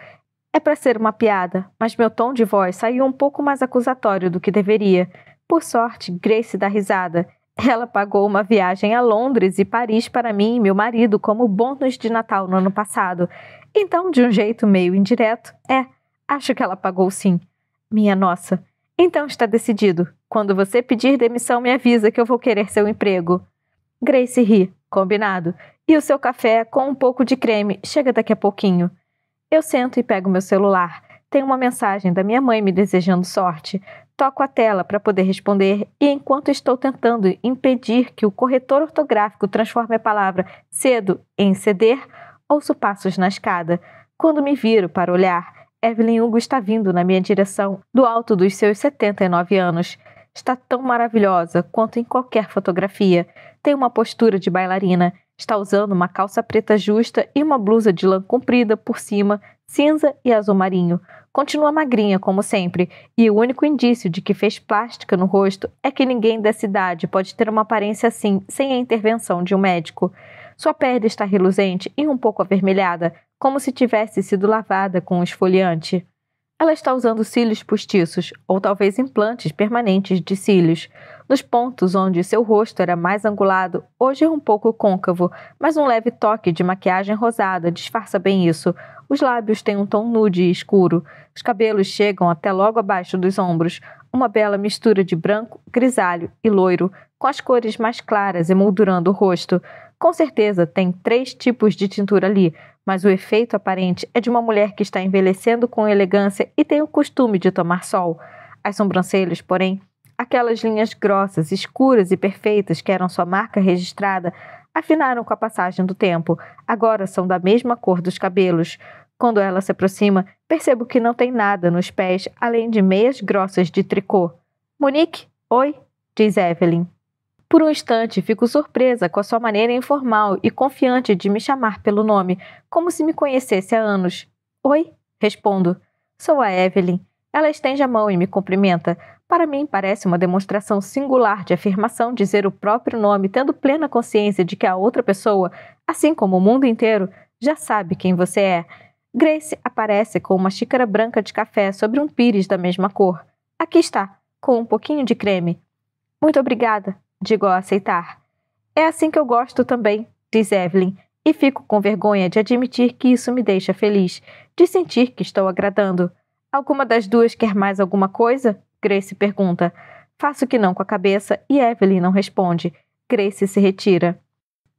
É para ser uma piada, mas meu tom de voz saiu um pouco mais acusatório do que deveria. Por sorte, Grace dá risada. Ela pagou uma viagem a Londres e Paris para mim e meu marido como bônus de Natal no ano passado. Então, de um jeito meio indireto, acho que ela pagou sim. Minha nossa. Então está decidido. Quando você pedir demissão, me avisa que eu vou querer seu emprego. Grace ri. Combinado. E o seu café com um pouco de creme chega daqui a pouquinho. Eu sento e pego meu celular. Tem uma mensagem da minha mãe me desejando sorte. Toco a tela para poder responder e enquanto estou tentando impedir que o corretor ortográfico transforme a palavra cedo em ceder, ouço passos na escada. Quando me viro para olhar, Evelyn Hugo está vindo na minha direção do alto dos seus 79 anos. Está tão maravilhosa quanto em qualquer fotografia. Tem uma postura de bailarina. Está usando uma calça preta justa e uma blusa de lã comprida por cima, cinza e azul marinho. Continua magrinha, como sempre, e o único indício de que fez plástica no rosto é que ninguém dessa idade pode ter uma aparência assim sem a intervenção de um médico. Sua pele está reluzente e um pouco avermelhada, como se tivesse sido lavada com um esfoliante. Ela está usando cílios postiços, ou talvez implantes permanentes de cílios. Nos pontos onde seu rosto era mais angulado, hoje é um pouco côncavo, mas um leve toque de maquiagem rosada disfarça bem isso. Os lábios têm um tom nude e escuro. Os cabelos chegam até logo abaixo dos ombros. Uma bela mistura de branco, grisalho e loiro, com as cores mais claras emoldurando o rosto. Com certeza tem 3 tipos de tintura ali, mas o efeito aparente é de uma mulher que está envelhecendo com elegância e tem o costume de tomar sol. As sobrancelhas, porém, aquelas linhas grossas, escuras e perfeitas que eram sua marca registrada, afinaram com a passagem do tempo. Agora são da mesma cor dos cabelos. Quando ela se aproxima, percebo que não tem nada nos pés além de meias grossas de tricô. Monique? Oi? Diz Evelyn. Por um instante, fico surpresa com a sua maneira informal e confiante de me chamar pelo nome, como se me conhecesse há anos. Oi? Respondo. Sou a Evelyn. Ela estende a mão e me cumprimenta. Para mim, parece uma demonstração singular de afirmação dizer o próprio nome, tendo plena consciência de que a outra pessoa, assim como o mundo inteiro, já sabe quem você é. Grace aparece com uma xícara branca de café sobre um pires da mesma cor. Aqui está, com um pouquinho de creme. Muito obrigada. Digo ao aceitar. É assim que eu gosto também, diz Evelyn, e fico com vergonha de admitir que isso me deixa feliz, de sentir que estou agradando. Alguma das duas quer mais alguma coisa? Grace pergunta. Faço que não com a cabeça e Evelyn não responde. Grace se retira.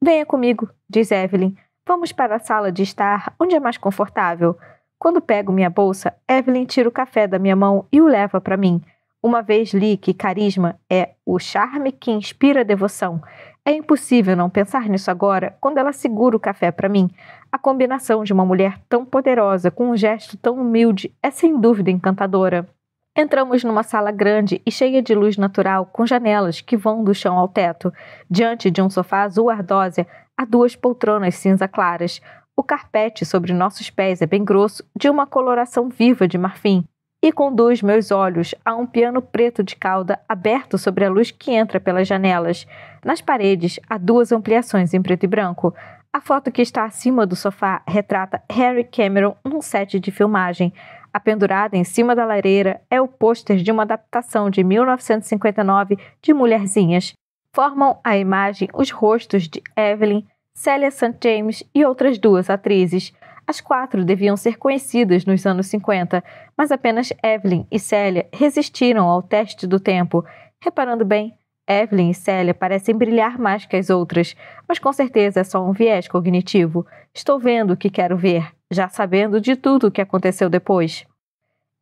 Venha comigo, diz Evelyn. Vamos para a sala de estar, onde é mais confortável. Quando pego minha bolsa, Evelyn tira o café da minha mão e o leva para mim. Uma vez li que carisma é o charme que inspira devoção. É impossível não pensar nisso agora quando ela segura o café para mim. A combinação de uma mulher tão poderosa com um gesto tão humilde é sem dúvida encantadora. Entramos numa sala grande e cheia de luz natural, com janelas que vão do chão ao teto. Diante de um sofá azul ardósia, há 2 poltronas cinza claras. O carpete sobre nossos pés é bem grosso, de uma coloração viva de marfim, e conduz meus olhos a um piano preto de cauda aberto sobre a luz que entra pelas janelas. Nas paredes há 2 ampliações em preto e branco. A foto que está acima do sofá retrata Harry Cameron num set de filmagem. Apendurada em cima da lareira é o pôster de uma adaptação de 1959 de Mulherzinhas. Formam a imagem os rostos de Evelyn, Celia St. James e outras 2 atrizes. As 4 deviam ser conhecidas nos anos 50, mas apenas Evelyn e Celia resistiram ao teste do tempo. Reparando bem, Evelyn e Celia parecem brilhar mais que as outras, mas com certeza é só um viés cognitivo. Estou vendo o que quero ver, já sabendo de tudo o que aconteceu depois.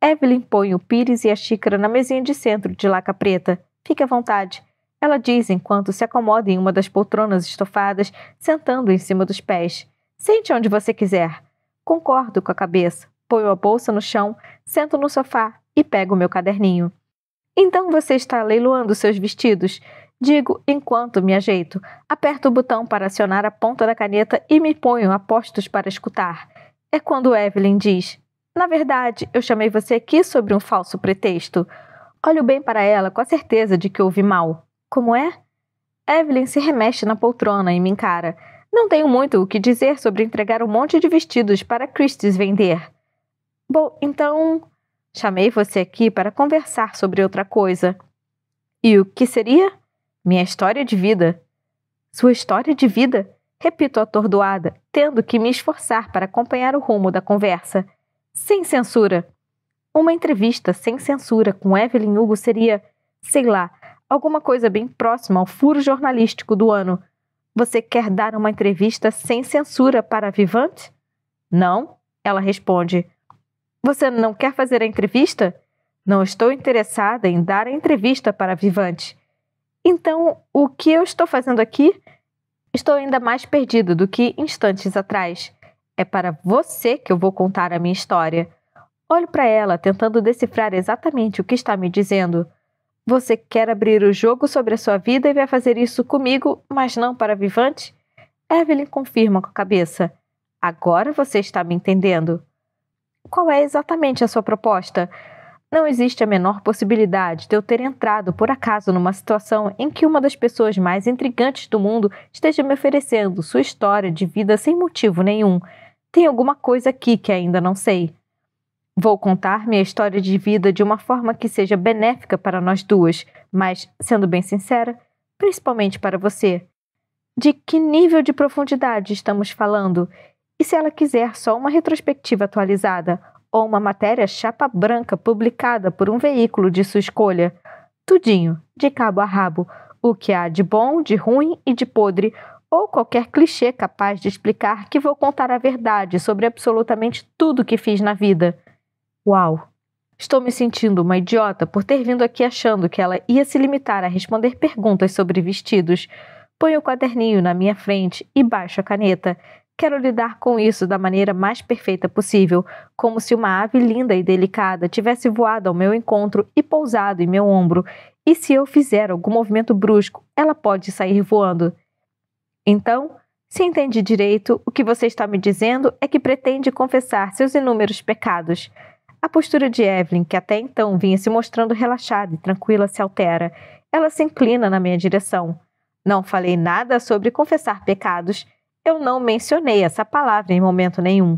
Evelyn põe o pires e a xícara na mesinha de centro de laca preta. Fique à vontade. Ela diz enquanto se acomoda em uma das poltronas estofadas, sentando em cima dos pés. Sente onde você quiser. Concordo com a cabeça. Ponho a bolsa no chão, sento no sofá e pego meu caderninho. Então você está leiloando seus vestidos? Digo enquanto me ajeito. Aperto o botão para acionar a ponta da caneta e me ponho a postos para escutar. É quando Evelyn diz: na verdade, eu chamei você aqui sobre um falso pretexto. Olho bem para ela com a certeza de que ouvi mal. Como é? Evelyn se remexe na poltrona e me encara. Não tenho muito o que dizer sobre entregar um monte de vestidos para Christie's vender. Bom, então... Chamei você aqui para conversar sobre outra coisa. E o que seria? Minha história de vida. Sua história de vida? Repito atordoada, tendo que me esforçar para acompanhar o rumo da conversa. Sem censura. Uma entrevista sem censura com Evelyn Hugo seria, sei lá, alguma coisa bem próxima ao furo jornalístico do ano. Você quer dar uma entrevista sem censura para a Vivante? Não, ela responde. Você não quer fazer a entrevista? Não estou interessada em dar a entrevista para a Vivante. Então, o que eu estou fazendo aqui? Estou ainda mais perdido do que instantes atrás. É para você que eu vou contar a minha história. Olho para ela, tentando decifrar exatamente o que está me dizendo. Você quer abrir o jogo sobre a sua vida e vai fazer isso comigo, mas não para a Vivante? Evelyn confirma com a cabeça. Agora você está me entendendo. Qual é exatamente a sua proposta? Não existe a menor possibilidade de eu ter entrado por acaso numa situação em que uma das pessoas mais intrigantes do mundo esteja me oferecendo sua história de vida sem motivo nenhum. Tem alguma coisa aqui que ainda não sei. Vou contar minha história de vida de uma forma que seja benéfica para nós duas, mas, sendo bem sincera, principalmente para você. De que nível de profundidade estamos falando? E se ela quiser só uma retrospectiva atualizada ou uma matéria chapa branca publicada por um veículo de sua escolha? Tudinho, de cabo a rabo, o que há de bom, de ruim e de podre, ou qualquer clichê capaz de explicar que vou contar a verdade sobre absolutamente tudo que fiz na vida. Uau! Estou me sentindo uma idiota por ter vindo aqui achando que ela ia se limitar a responder perguntas sobre vestidos. Ponho o quaderninho na minha frente e baixo a caneta. Quero lidar com isso da maneira mais perfeita possível, como se uma ave linda e delicada tivesse voado ao meu encontro e pousado em meu ombro, e se eu fizer algum movimento brusco, ela pode sair voando. Então, se entendi direito, o que você está me dizendo é que pretende confessar seus inúmeros pecados. A postura de Evelyn, que até então vinha se mostrando relaxada e tranquila, se altera. Ela se inclina na minha direção. Não falei nada sobre confessar pecados. Eu não mencionei essa palavra em momento nenhum.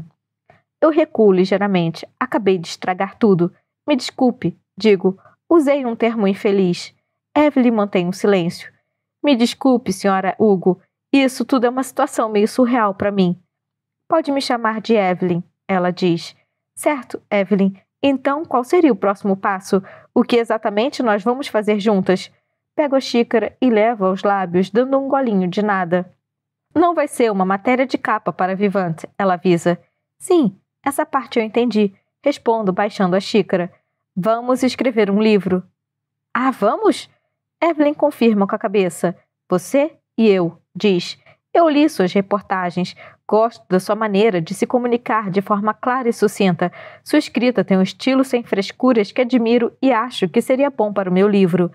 Eu recuo ligeiramente. Acabei de estragar tudo. Me desculpe, digo. Usei um termo infeliz. Evelyn mantém um silêncio. Me desculpe, senhora Hugo. Isso tudo é uma situação meio surreal para mim. Pode me chamar de Evelyn, ela diz. Certo, Evelyn. Então, qual seria o próximo passo? O que exatamente nós vamos fazer juntas? Pego a xícara e levo aos lábios, dando um golinho de nada. Não vai ser uma matéria de capa para Vivante, ela avisa. Sim, essa parte eu entendi. Respondo, baixando a xícara. Vamos escrever um livro. Ah, vamos? Evelyn confirma com a cabeça. Você e eu, diz. Eu li suas reportagens. Gosto da sua maneira de se comunicar de forma clara e sucinta. Sua escrita tem um estilo sem frescuras que admiro e acho que seria bom para o meu livro.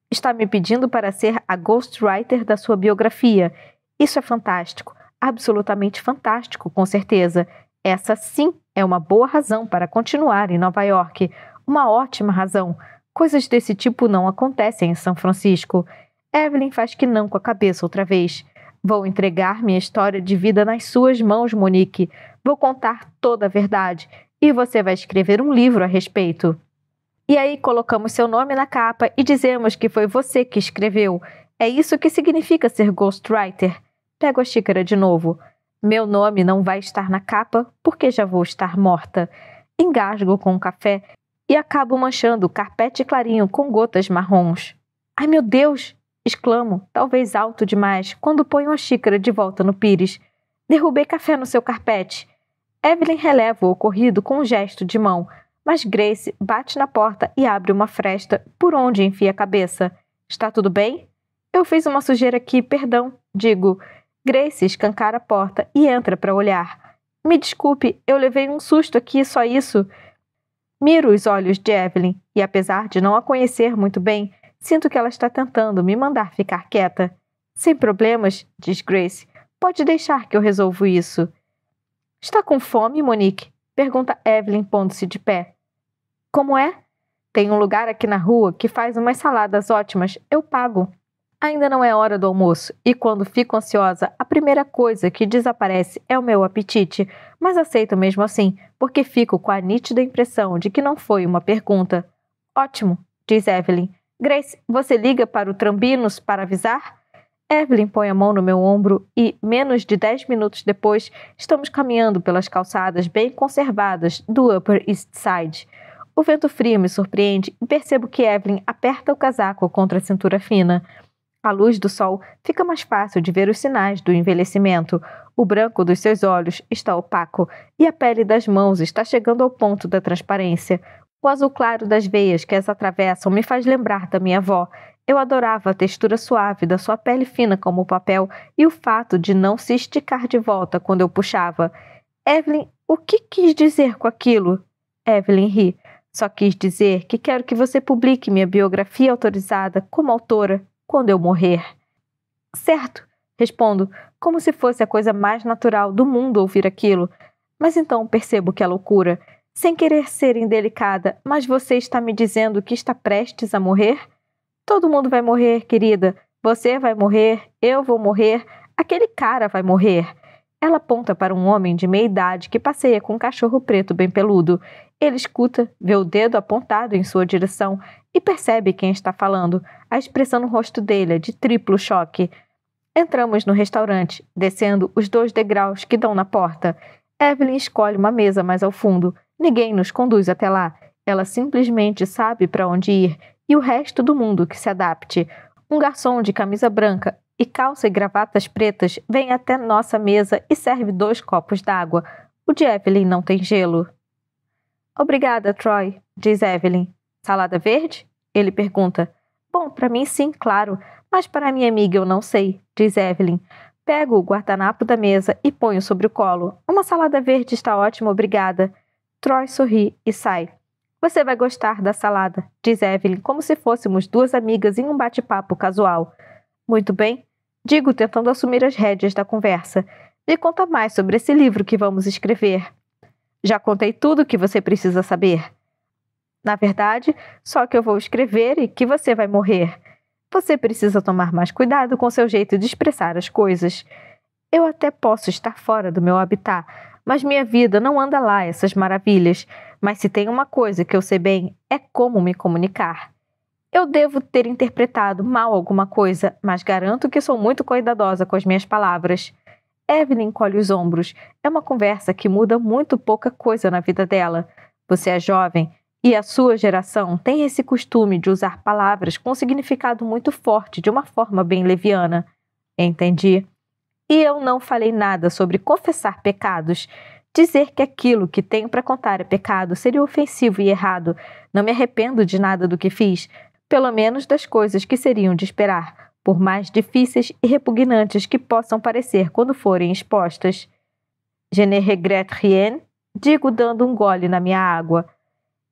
Está me pedindo para ser a ghostwriter da sua biografia. Isso é fantástico, absolutamente fantástico, com certeza. Essa sim é uma boa razão para continuar em Nova York. Uma ótima razão. Coisas desse tipo não acontecem em São Francisco. Evelyn faz que não com a cabeça outra vez. Vou entregar minha história de vida nas suas mãos, Monique. Vou contar toda a verdade. E você vai escrever um livro a respeito. E aí colocamos seu nome na capa e dizemos que foi você que escreveu. É isso que significa ser ghostwriter. Pego a xícara de novo. Meu nome não vai estar na capa porque já vou estar morta. Engasgo com o café e acabo manchando o carpete clarinho com gotas marrons. Ai, meu Deus! Exclamo, talvez alto demais, quando ponho a xícara de volta no pires. Derrubei café no seu carpete. Evelyn releva o ocorrido com um gesto de mão, mas Grace bate na porta e abre uma fresta por onde enfia a cabeça. Está tudo bem? Eu fiz uma sujeira aqui, perdão, digo. Grace escancara a porta e entra para olhar. Me desculpe, eu levei um susto aqui, só isso. Miro os olhos de Evelyn e, apesar de não a conhecer muito bem, sinto que ela está tentando me mandar ficar quieta. Sem problemas, diz Grace. Pode deixar que eu resolvo isso. Está com fome, Monique? Pergunta Evelyn, pondo-se de pé. Como é? Tem um lugar aqui na rua que faz umas saladas ótimas. Eu pago. Ainda não é hora do almoço, e quando fico ansiosa, a primeira coisa que desaparece é o meu apetite, mas aceito mesmo assim, porque fico com a nítida impressão de que não foi uma pergunta. Ótimo, diz Evelyn. Grace, você liga para o Trambinos para avisar? Evelyn põe a mão no meu ombro e, menos de 10 minutos depois, estamos caminhando pelas calçadas bem conservadas do Upper East Side. O vento frio me surpreende e percebo que Evelyn aperta o casaco contra a cintura fina. À luz do sol, fica mais fácil de ver os sinais do envelhecimento. O branco dos seus olhos está opaco e a pele das mãos está chegando ao ponto da transparência. O azul claro das veias que as atravessam me faz lembrar da minha avó. Eu adorava a textura suave da sua pele fina como o papel e o fato de não se esticar de volta quando eu puxava. Evelyn, o que quis dizer com aquilo? Evelyn ri. Só quis dizer que quero que você publique minha biografia autorizada como autora quando eu morrer. Certo, respondo, como se fosse a coisa mais natural do mundo ouvir aquilo. Mas então percebo que é loucura. Sem querer ser indelicada, mas você está me dizendo que está prestes a morrer? Todo mundo vai morrer, querida. Você vai morrer, eu vou morrer, aquele cara vai morrer. Ela aponta para um homem de meia idade que passeia com um cachorro preto bem peludo. Ele escuta, vê o dedo apontado em sua direção e percebe quem está falando. A expressão no rosto dele é de triplo choque. Entramos no restaurante, descendo os 2 degraus que dão na porta. Evelyn escolhe uma mesa mais ao fundo. Ninguém nos conduz até lá. Ela simplesmente sabe para onde ir e o resto do mundo que se adapte. Um garçom de camisa branca e calça e gravatas pretas vem até nossa mesa e serve 2 copos d'água. O de Evelyn não tem gelo. Obrigada, Troy, diz Evelyn. Salada verde? Ele pergunta. Bom, para mim sim, claro, mas para minha amiga eu não sei, diz Evelyn. Pego o guardanapo da mesa e ponho sobre o colo. Uma salada verde está ótima, obrigada. Troy sorri e sai. Você vai gostar da salada, diz Evelyn, como se fôssemos 2 amigas em um bate-papo casual. Muito bem, digo tentando assumir as rédeas da conversa. Me conta mais sobre esse livro que vamos escrever. Já contei tudo o que você precisa saber. Na verdade, só que eu vou escrever e que você vai morrer. Você precisa tomar mais cuidado com seu jeito de expressar as coisas. Eu até posso estar fora do meu habitat, mas minha vida não anda lá essas maravilhas. Mas se tem uma coisa que eu sei bem, é como me comunicar. Eu devo ter interpretado mal alguma coisa, mas garanto que sou muito cuidadosa com as minhas palavras. Evelyn encolhe os ombros. É uma conversa que muda muito pouca coisa na vida dela. Você é jovem e a sua geração tem esse costume de usar palavras com significado muito forte de uma forma bem leviana. Entendi. E eu não falei nada sobre confessar pecados. Dizer que aquilo que tenho para contar é pecado seria ofensivo e errado. Não me arrependo de nada do que fiz, pelo menos das coisas que seriam de esperar, por mais difíceis e repugnantes que possam parecer quando forem expostas. Je ne regrette rien, digo dando um gole na minha água.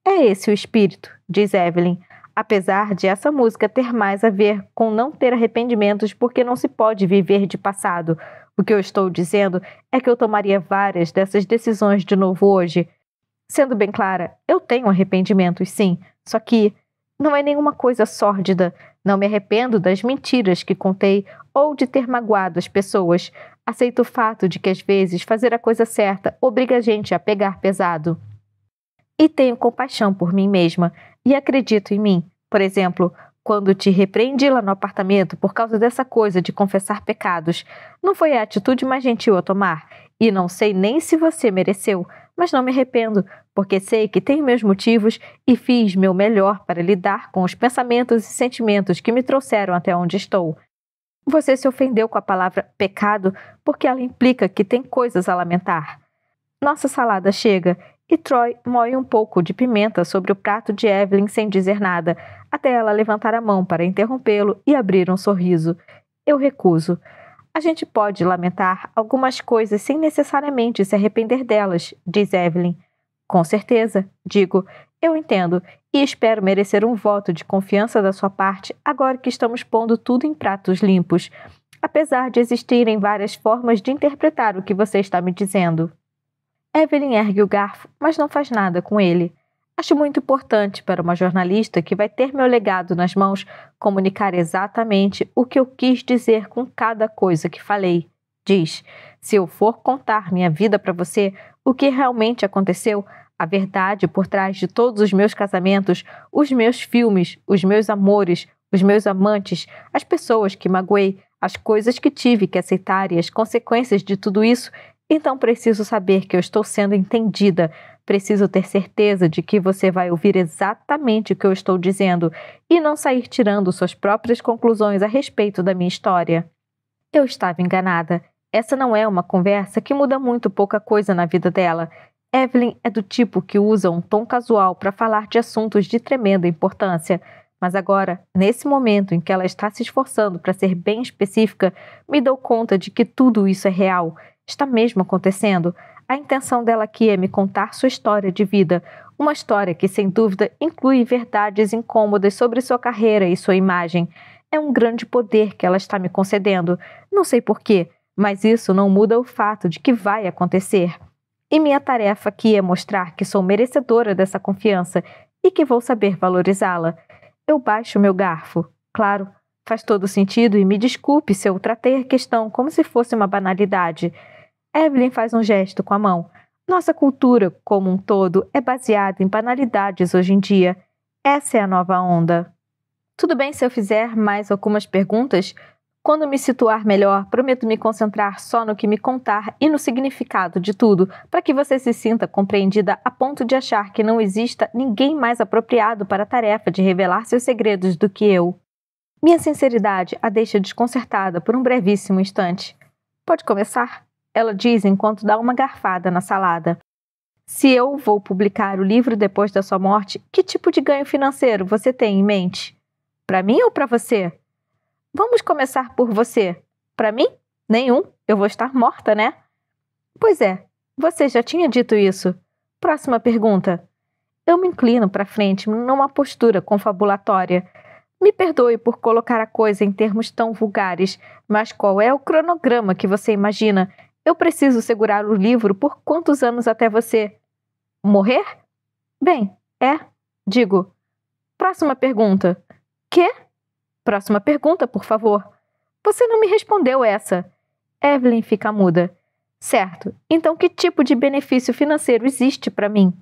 É esse o espírito, diz Evelyn, apesar de essa música ter mais a ver com não ter arrependimentos porque não se pode viver de passado. O que eu estou dizendo é que eu tomaria várias dessas decisões de novo hoje. Sendo bem clara, eu tenho arrependimentos, sim, só que não é nenhuma coisa sórdida. Não me arrependo das mentiras que contei ou de ter magoado as pessoas. Aceito o fato de que, às vezes, fazer a coisa certa obriga a gente a pegar pesado. E tenho compaixão por mim mesma e acredito em mim. Por exemplo, quando te repreendi lá no apartamento por causa dessa coisa de confessar pecados, não foi a atitude mais gentil a tomar, e não sei nem se você mereceu, mas não me arrependo, porque sei que tenho meus motivos e fiz meu melhor para lidar com os pensamentos e sentimentos que me trouxeram até onde estou. Você se ofendeu com a palavra pecado porque ela implica que tem coisas a lamentar. Nossa salada chega e Troy moe um pouco de pimenta sobre o prato de Evelyn sem dizer nada, até ela levantar a mão para interrompê-lo e abrir um sorriso. Eu recuso. A gente pode lamentar algumas coisas sem necessariamente se arrepender delas, diz Evelyn. Com certeza, digo. Eu entendo e espero merecer um voto de confiança da sua parte agora que estamos pondo tudo em pratos limpos, apesar de existirem várias formas de interpretar o que você está me dizendo. Evelyn ergue o garfo, mas não faz nada com ele. Acho muito importante para uma jornalista que vai ter meu legado nas mãos comunicar exatamente o que eu quis dizer com cada coisa que falei. Diz, se eu for contar minha vida para você, o que realmente aconteceu, a verdade por trás de todos os meus casamentos, os meus filmes, os meus amores, os meus amantes, as pessoas que magoei, as coisas que tive que aceitar e as consequências de tudo isso, então preciso saber que eu estou sendo entendida. Preciso ter certeza de que você vai ouvir exatamente o que eu estou dizendo e não sair tirando suas próprias conclusões a respeito da minha história. Eu estava enganada. Essa não é uma conversa que muda muito pouca coisa na vida dela. Evelyn é do tipo que usa um tom casual para falar de assuntos de tremenda importância. Mas agora, nesse momento em que ela está se esforçando para ser bem específica, me dou conta de que tudo isso é real. Está mesmo acontecendo. A intenção dela aqui é me contar sua história de vida. Uma história que, sem dúvida, inclui verdades incômodas sobre sua carreira e sua imagem. É um grande poder que ela está me concedendo. Não sei porquê, mas isso não muda o fato de que vai acontecer. E minha tarefa aqui é mostrar que sou merecedora dessa confiança e que vou saber valorizá-la. Eu baixo meu garfo. Claro, faz todo sentido e me desculpe se eu tratei a questão como se fosse uma banalidade. Evelyn faz um gesto com a mão. Nossa cultura, como um todo, é baseada em banalidades hoje em dia. Essa é a nova onda. Tudo bem se eu fizer mais algumas perguntas? Quando me situar melhor, prometo me concentrar só no que me contar e no significado de tudo, para que você se sinta compreendida a ponto de achar que não exista ninguém mais apropriado para a tarefa de revelar seus segredos do que eu. Minha sinceridade a deixa desconcertada por um brevíssimo instante. Pode começar? Ela diz enquanto dá uma garfada na salada. Se eu vou publicar o livro depois da sua morte, que tipo de ganho financeiro você tem em mente? Para mim ou para você? Vamos começar por você. Para mim? Nenhum. Eu vou estar morta, né? Pois é, você já tinha dito isso. Próxima pergunta. Eu me inclino para frente numa postura confabulatória. Me perdoe por colocar a coisa em termos tão vulgares, mas qual é o cronograma que você imagina? Eu preciso segurar o livro por quantos anos até você morrer? Bem, digo. Próxima pergunta. Quê? Próxima pergunta, por favor. Você não me respondeu essa. Evelyn fica muda. Certo. Então que tipo de benefício financeiro existe para mim?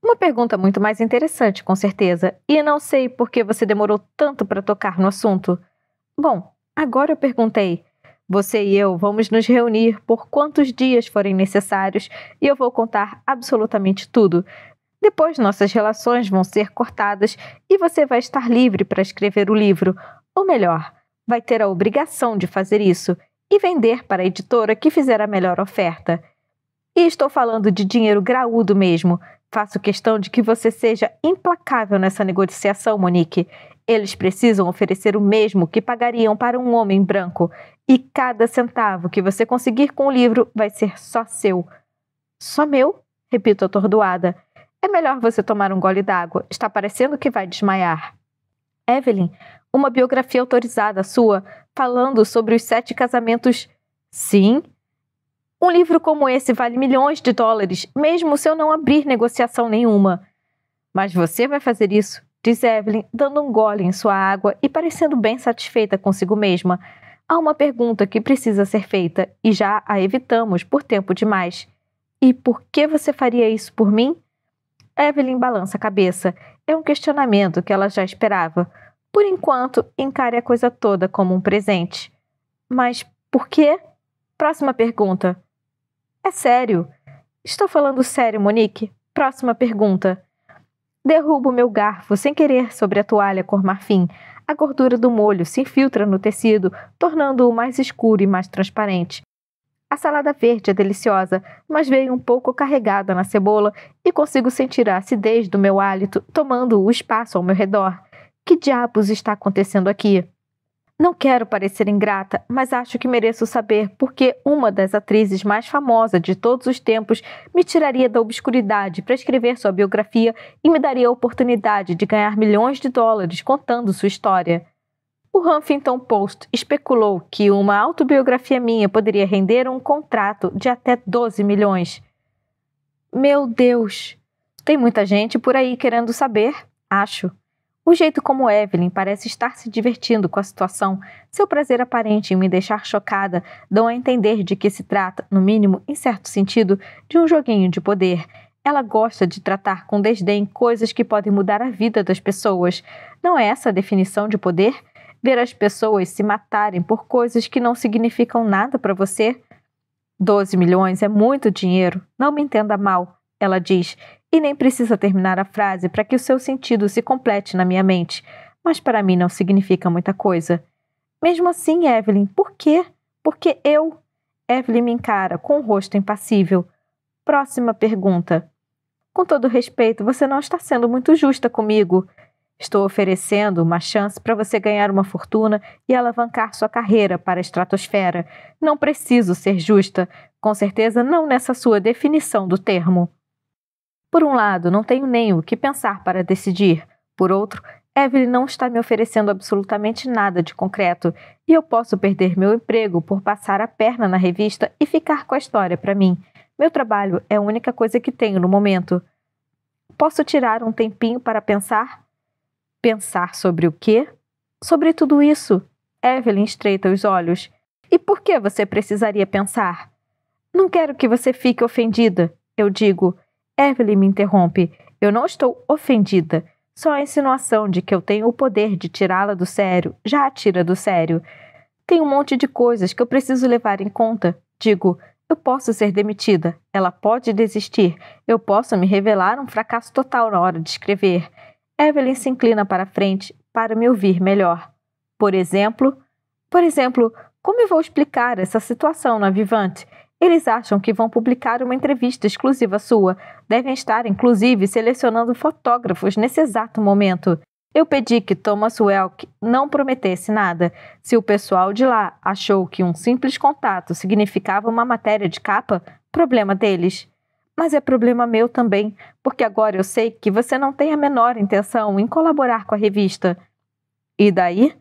Uma pergunta muito mais interessante, com certeza. E não sei por que você demorou tanto para tocar no assunto. Bom, agora eu perguntei. Você e eu vamos nos reunir por quantos dias forem necessários e eu vou contar absolutamente tudo. Depois nossas relações vão ser cortadas e você vai estar livre para escrever o livro. Ou melhor, vai ter a obrigação de fazer isso e vender para a editora que fizer a melhor oferta. E estou falando de dinheiro graúdo mesmo. Faço questão de que você seja implacável nessa negociação, Monique. Eles precisam oferecer o mesmo que pagariam para um homem branco. E cada centavo que você conseguir com o livro vai ser só seu. Só meu? Repito atordoada. É melhor você tomar um gole d'água. Está parecendo que vai desmaiar. Evelyn, uma biografia autorizada sua, falando sobre os 7 casamentos. Sim? Um livro como esse vale milhões de dólares, mesmo se eu não abrir negociação nenhuma. Mas você vai fazer isso, diz Evelyn, dando um gole em sua água e parecendo bem satisfeita consigo mesma. Há uma pergunta que precisa ser feita e já a evitamos por tempo demais. E por que você faria isso por mim? Evelyn balança a cabeça. É um questionamento que ela já esperava. Por enquanto, encare a coisa toda como um presente. Mas por quê? Próxima pergunta. É sério? Estou falando sério, Monique. Próxima pergunta. Derrubo meu garfo sem querer sobre a toalha cor marfim. A gordura do molho se infiltra no tecido, tornando-o mais escuro e mais transparente. A salada verde é deliciosa, mas veio um pouco carregada na cebola e consigo sentir a acidez do meu hálito tomando o espaço ao meu redor. Que diabos está acontecendo aqui? Não quero parecer ingrata, mas acho que mereço saber por que uma das atrizes mais famosas de todos os tempos me tiraria da obscuridade para escrever sua biografia e me daria a oportunidade de ganhar milhões de dólares contando sua história. O Huffington Post especulou que uma autobiografia minha poderia render um contrato de até 12 milhões. Meu Deus! Tem muita gente por aí querendo saber, acho. O jeito como Evelyn parece estar se divertindo com a situação, seu prazer aparente em me deixar chocada, dão a entender de que se trata, no mínimo, em certo sentido, de um joguinho de poder. Ela gosta de tratar com desdém coisas que podem mudar a vida das pessoas. Não é essa a definição de poder? Ver as pessoas se matarem por coisas que não significam nada para você? 12 milhões é muito dinheiro, não me entenda mal, ela diz, e nem precisa terminar a frase para que o seu sentido se complete na minha mente, mas para mim não significa muita coisa. Mesmo assim, Evelyn, por quê? Porque eu... Evelyn me encara com o rosto impassível. Próxima pergunta. Com todo respeito, você não está sendo muito justa comigo. Estou oferecendo uma chance para você ganhar uma fortuna e alavancar sua carreira para a estratosfera. Não preciso ser justa, com certeza não nessa sua definição do termo. Por um lado, não tenho nem o que pensar para decidir. Por outro, Evelyn não está me oferecendo absolutamente nada de concreto e eu posso perder meu emprego por passar a perna na revista e ficar com a história para mim. Meu trabalho é a única coisa que tenho no momento. Posso tirar um tempinho para pensar? Pensar sobre o quê? Sobre tudo isso. Evelyn estreita os olhos. E por que você precisaria pensar? Não quero que você fique ofendida, eu digo. Evelyn me interrompe. Eu não estou ofendida. Só a insinuação de que eu tenho o poder de tirá-la do sério já a tira do sério. Tem um monte de coisas que eu preciso levar em conta. Digo, eu posso ser demitida. Ela pode desistir. Eu posso me revelar um fracasso total na hora de escrever. Evelyn se inclina para frente para me ouvir melhor. Por exemplo, como eu vou explicar essa situação na Vivante? Eles acham que vão publicar uma entrevista exclusiva sua. Devem estar, inclusive, selecionando fotógrafos nesse exato momento. Eu pedi que Thomas Welk não prometesse nada. Se o pessoal de lá achou que um simples contato significava uma matéria de capa, problema deles. Mas é problema meu também, porque agora eu sei que você não tem a menor intenção em colaborar com a revista. E daí?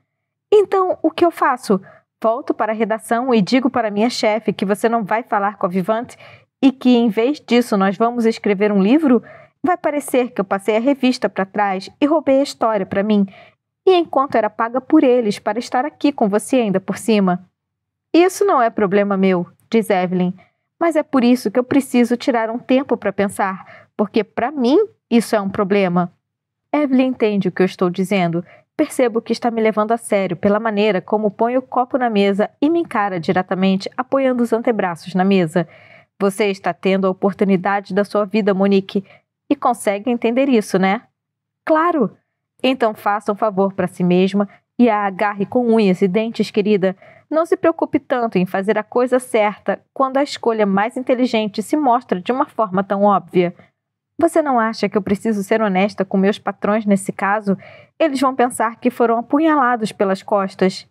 Então, o que eu faço? Volto para a redação e digo para minha chefe que você não vai falar com a Vivante e que, em vez disso, nós vamos escrever um livro? Vai parecer que eu passei a revista para trás e roubei a história para mim, e enquanto era paga por eles para estar aqui com você ainda por cima. Isso não é problema meu, diz Evelyn, mas é por isso que eu preciso tirar um tempo para pensar, porque para mim isso é um problema. Evelyn entende o que eu estou dizendo. Percebo que está me levando a sério pela maneira como põe o copo na mesa e me encara diretamente, apoiando os antebraços na mesa. Você está tendo a oportunidade da sua vida, Monique, e consegue entender isso, né? Claro! Então faça um favor para si mesma e a agarre com unhas e dentes, querida. Não se preocupe tanto em fazer a coisa certa quando a escolha mais inteligente se mostra de uma forma tão óbvia. Você não acha que eu preciso ser honesta com meus patrões nesse caso? Eles vão pensar que foram apunhalados pelas costas.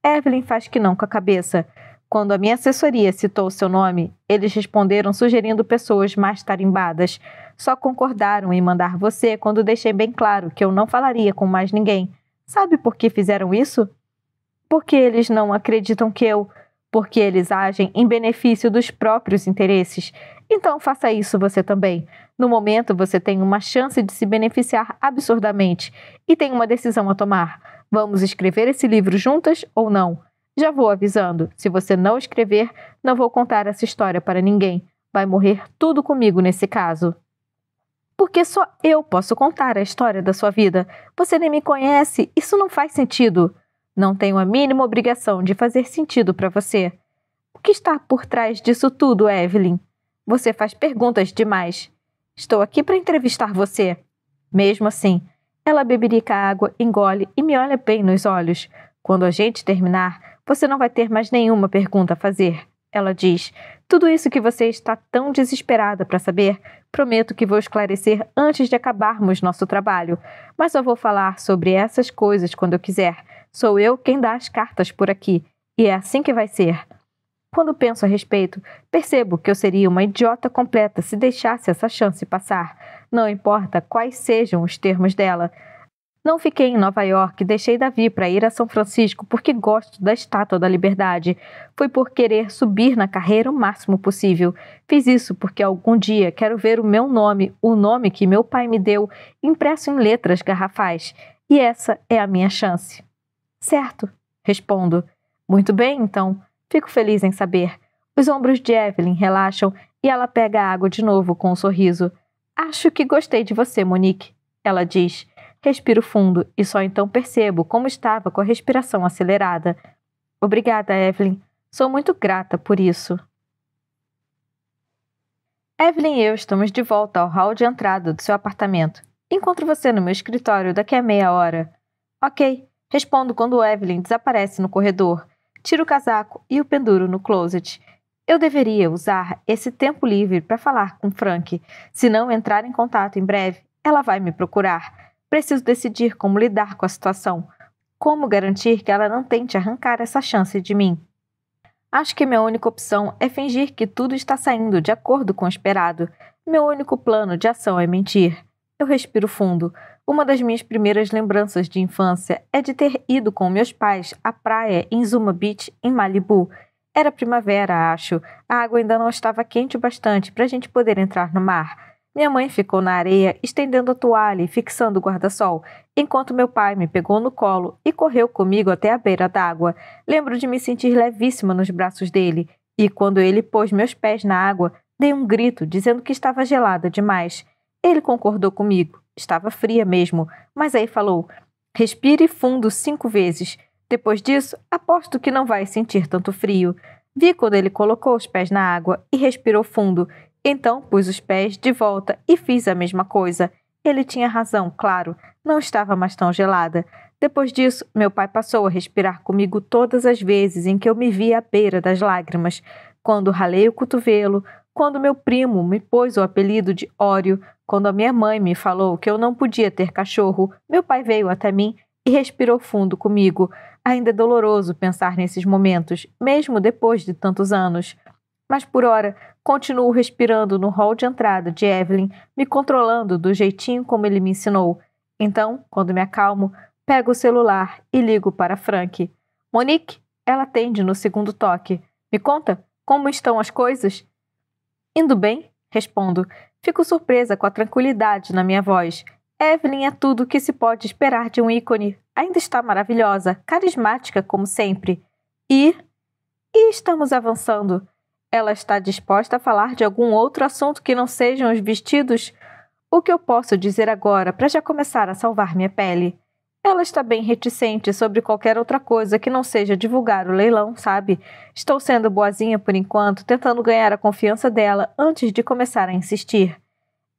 Evelyn faz que não com a cabeça. Quando a minha assessoria citou seu nome, eles responderam sugerindo pessoas mais tarimbadas. Só concordaram em mandar você quando deixei bem claro que eu não falaria com mais ninguém. Sabe por que fizeram isso? Porque eles não acreditam que eu... Porque eles agem em benefício dos próprios interesses. Então faça isso você também. No momento você tem uma chance de se beneficiar absurdamente e tem uma decisão a tomar. Vamos escrever esse livro juntas ou não? Já vou avisando, se você não escrever, não vou contar essa história para ninguém. Vai morrer tudo comigo nesse caso. Porque só eu posso contar a história da sua vida. Você nem me conhece, isso não faz sentido. Não tenho a mínima obrigação de fazer sentido para você. O que está por trás disso tudo, Evelyn? Você faz perguntas demais. Estou aqui para entrevistar você. Mesmo assim, ela beberica a água, engole e me olha bem nos olhos. Quando a gente terminar, você não vai ter mais nenhuma pergunta a fazer. Ela diz, tudo isso que você está tão desesperada para saber, prometo que vou esclarecer antes de acabarmos nosso trabalho. Mas só vou falar sobre essas coisas quando eu quiser. Sou eu quem dá as cartas por aqui, e é assim que vai ser. Quando penso a respeito, percebo que eu seria uma idiota completa se deixasse essa chance passar, não importa quais sejam os termos dela. Não fiquei em Nova York e deixei Davi para ir a São Francisco porque gosto da Estátua da Liberdade. Foi por querer subir na carreira o máximo possível. Fiz isso porque algum dia quero ver o meu nome, o nome que meu pai me deu, impresso em letras garrafais. E essa é a minha chance. Certo, respondo. Muito bem, então. Fico feliz em saber. Os ombros de Evelyn relaxam e ela pega a água de novo com um sorriso. Acho que gostei de você, Monique, ela diz. Respiro fundo e só então percebo como estava com a respiração acelerada. Obrigada, Evelyn. Sou muito grata por isso. Evelyn e eu estamos de volta ao hall de entrada do seu apartamento. Encontro você no meu escritório daqui a meia hora. Ok, respondo quando Evelyn desaparece no corredor. Tiro o casaco e o penduro no closet. Eu deveria usar esse tempo livre para falar com Frank. Se não entrar em contato em breve, ela vai me procurar. Preciso decidir como lidar com a situação. Como garantir que ela não tente arrancar essa chance de mim? Acho que minha única opção é fingir que tudo está saindo de acordo com o esperado. Meu único plano de ação é mentir. Eu respiro fundo. Uma das minhas primeiras lembranças de infância é de ter ido com meus pais à praia em Zuma Beach, em Malibu. Era primavera, acho. A água ainda não estava quente o bastante para a gente poder entrar no mar. Minha mãe ficou na areia, estendendo a toalha e fixando o guarda-sol, enquanto meu pai me pegou no colo e correu comigo até a beira d'água. Lembro de me sentir levíssima nos braços dele, e quando ele pôs meus pés na água, dei um grito dizendo que estava gelada demais. Ele concordou comigo. Estava fria mesmo, mas aí falou: respire fundo 5 vezes. Depois disso, aposto que não vai sentir tanto frio. Vi quando ele colocou os pés na água e respirou fundo. Então pus os pés de volta e fiz a mesma coisa. Ele tinha razão, claro, não estava mais tão gelada. Depois disso, meu pai passou a respirar comigo todas as vezes em que eu me via à beira das lágrimas. Quando ralei o cotovelo, quando meu primo me pôs o apelido de Óreo, quando a minha mãe me falou que eu não podia ter cachorro, meu pai veio até mim e respirou fundo comigo. Ainda é doloroso pensar nesses momentos, mesmo depois de tantos anos. Mas por ora, continuo respirando no hall de entrada de Evelyn, me controlando do jeitinho como ele me ensinou. Então, quando me acalmo, pego o celular e ligo para Frank. Monique, ela atende no segundo toque. Me conta, como estão as coisas? Indo bem, respondo. Fico surpresa com a tranquilidade na minha voz. Evelyn é tudo o que se pode esperar de um ícone. Ainda está maravilhosa, carismática como sempre. E estamos avançando. Ela está disposta a falar de algum outro assunto que não sejam os vestidos? O que eu posso dizer agora para já começar a salvar minha pele? Ela está bem reticente sobre qualquer outra coisa que não seja divulgar o leilão, sabe? Estou sendo boazinha por enquanto, tentando ganhar a confiança dela antes de começar a insistir.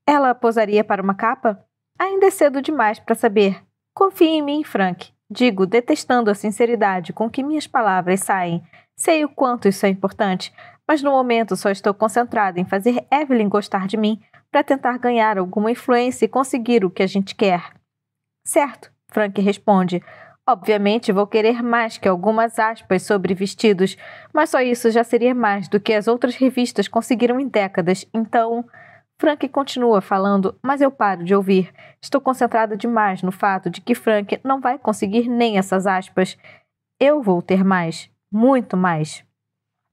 Ela posaria para uma capa? Ainda é cedo demais para saber. Confie em mim, Frank. Digo, detestando a sinceridade com que minhas palavras saem. Sei o quanto isso é importante, mas no momento só estou concentrada em fazer Evelyn gostar de mim para tentar ganhar alguma influência e conseguir o que a gente quer. Certo, Frank responde. Obviamente vou querer mais que algumas aspas sobre vestidos, mas só isso já seria mais do que as outras revistas conseguiram em décadas, então... Frank continua falando, mas eu paro de ouvir. Estou concentrada demais no fato de que Frank não vai conseguir nem essas aspas. Eu vou ter mais, muito mais.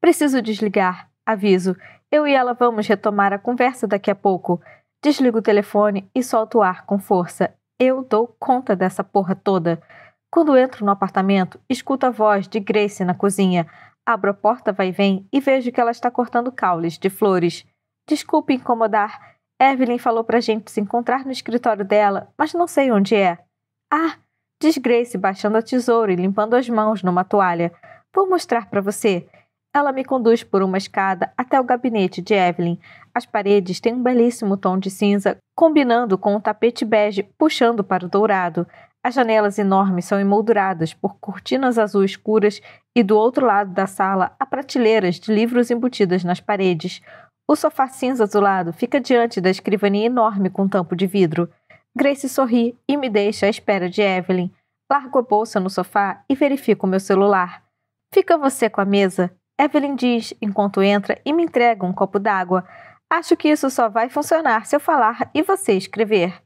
Preciso desligar, aviso. Eu e ela vamos retomar a conversa daqui a pouco. Desligo o telefone e solto o ar com força. Eu dou conta dessa porra toda. Quando entro no apartamento, escuto a voz de Grace na cozinha. Abro a porta vai e vem e vejo que ela está cortando caules de flores. Desculpe incomodar. Evelyn falou pra gente se encontrar no escritório dela, mas não sei onde é. Ah, diz Grace baixando a tesoura e limpando as mãos numa toalha. Vou mostrar pra você. Ela me conduz por uma escada até o gabinete de Evelyn. As paredes têm um belíssimo tom de cinza, combinando com um tapete bege puxando para o dourado. As janelas enormes são emolduradas por cortinas azul escuras e do outro lado da sala há prateleiras de livros embutidas nas paredes. O sofá cinza azulado fica diante da escrivaninha enorme com tampo de vidro. Grace sorri e me deixa à espera de Evelyn. Largo a bolsa no sofá e verifico meu celular. Fica você com a mesa? Evelyn diz enquanto entra e me entrega um copo d'água. Acho que isso só vai funcionar se eu falar e você escrever.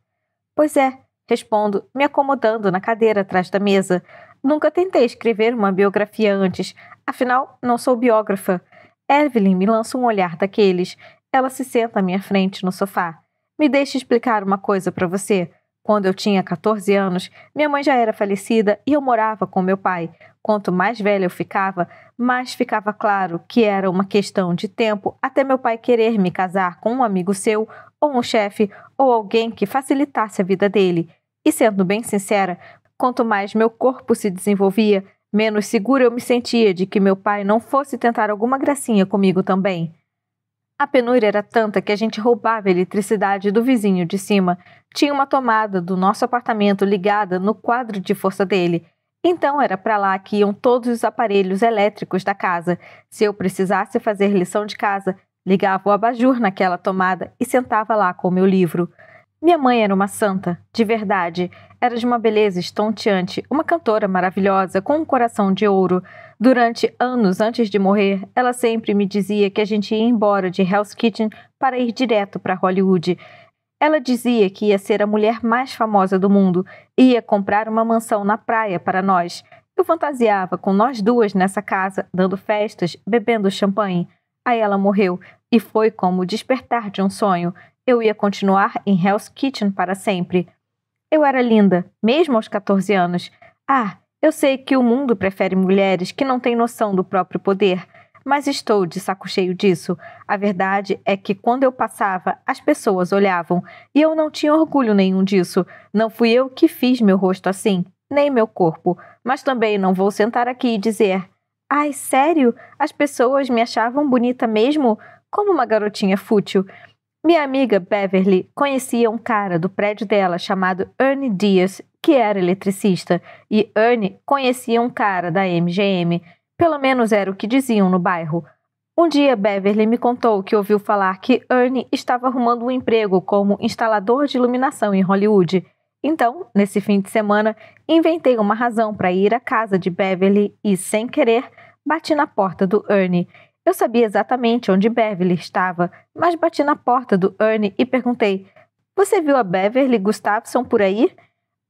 Pois é, respondo, me acomodando na cadeira atrás da mesa. Nunca tentei escrever uma biografia antes, afinal, não sou biógrafa. Evelyn me lança um olhar daqueles. Ela se senta à minha frente no sofá. Me deixe explicar uma coisa para você. Quando eu tinha 14 anos, minha mãe já era falecida e eu morava com meu pai. Quanto mais velha eu ficava, mais ficava claro que era uma questão de tempo até meu pai querer me casar com um amigo seu, ou um chefe, ou alguém que facilitasse a vida dele. E sendo bem sincera, quanto mais meu corpo se desenvolvia, menos segura eu me sentia de que meu pai não fosse tentar alguma gracinha comigo também. A penúria era tanta que a gente roubava a eletricidade do vizinho de cima. Tinha uma tomada do nosso apartamento ligada no quadro de força dele. Então era para lá que iam todos os aparelhos elétricos da casa. Se eu precisasse fazer lição de casa, ligava o abajur naquela tomada e sentava lá com o meu livro. Minha mãe era uma santa, de verdade. Era de uma beleza estonteante, uma cantora maravilhosa, com um coração de ouro. Durante anos antes de morrer, ela sempre me dizia que a gente ia embora de Hell's Kitchen para ir direto para Hollywood. Ela dizia que ia ser a mulher mais famosa do mundo e ia comprar uma mansão na praia para nós. Eu fantasiava com nós duas nessa casa, dando festas, bebendo champanhe. Aí ela morreu e foi como o despertar de um sonho. Eu ia continuar em Hell's Kitchen para sempre. Eu era linda, mesmo aos 14 anos. Eu sei que o mundo prefere mulheres que não têm noção do próprio poder, mas estou de saco cheio disso. A verdade é que quando eu passava, as pessoas olhavam, e eu não tinha orgulho nenhum disso. Não fui eu que fiz meu rosto assim, nem meu corpo, mas também não vou sentar aqui e dizer: ai, sério? As pessoas me achavam bonita mesmo? Como uma garotinha fútil. Minha amiga Beverly conhecia um cara do prédio dela chamado Ernie Diaz, que era eletricista, e Ernie conhecia um cara da MGM. Pelo menos era o que diziam no bairro. Um dia Beverly me contou que ouviu falar que Ernie estava arrumando um emprego como instalador de iluminação em Hollywood. Então, nesse fim de semana, inventei uma razão para ir à casa de Beverly e, sem querer, bati na porta do Ernie. Eu sabia exatamente onde Beverly estava, mas bati na porta do Ernie e perguntei: você viu a Beverly Gustafson por aí?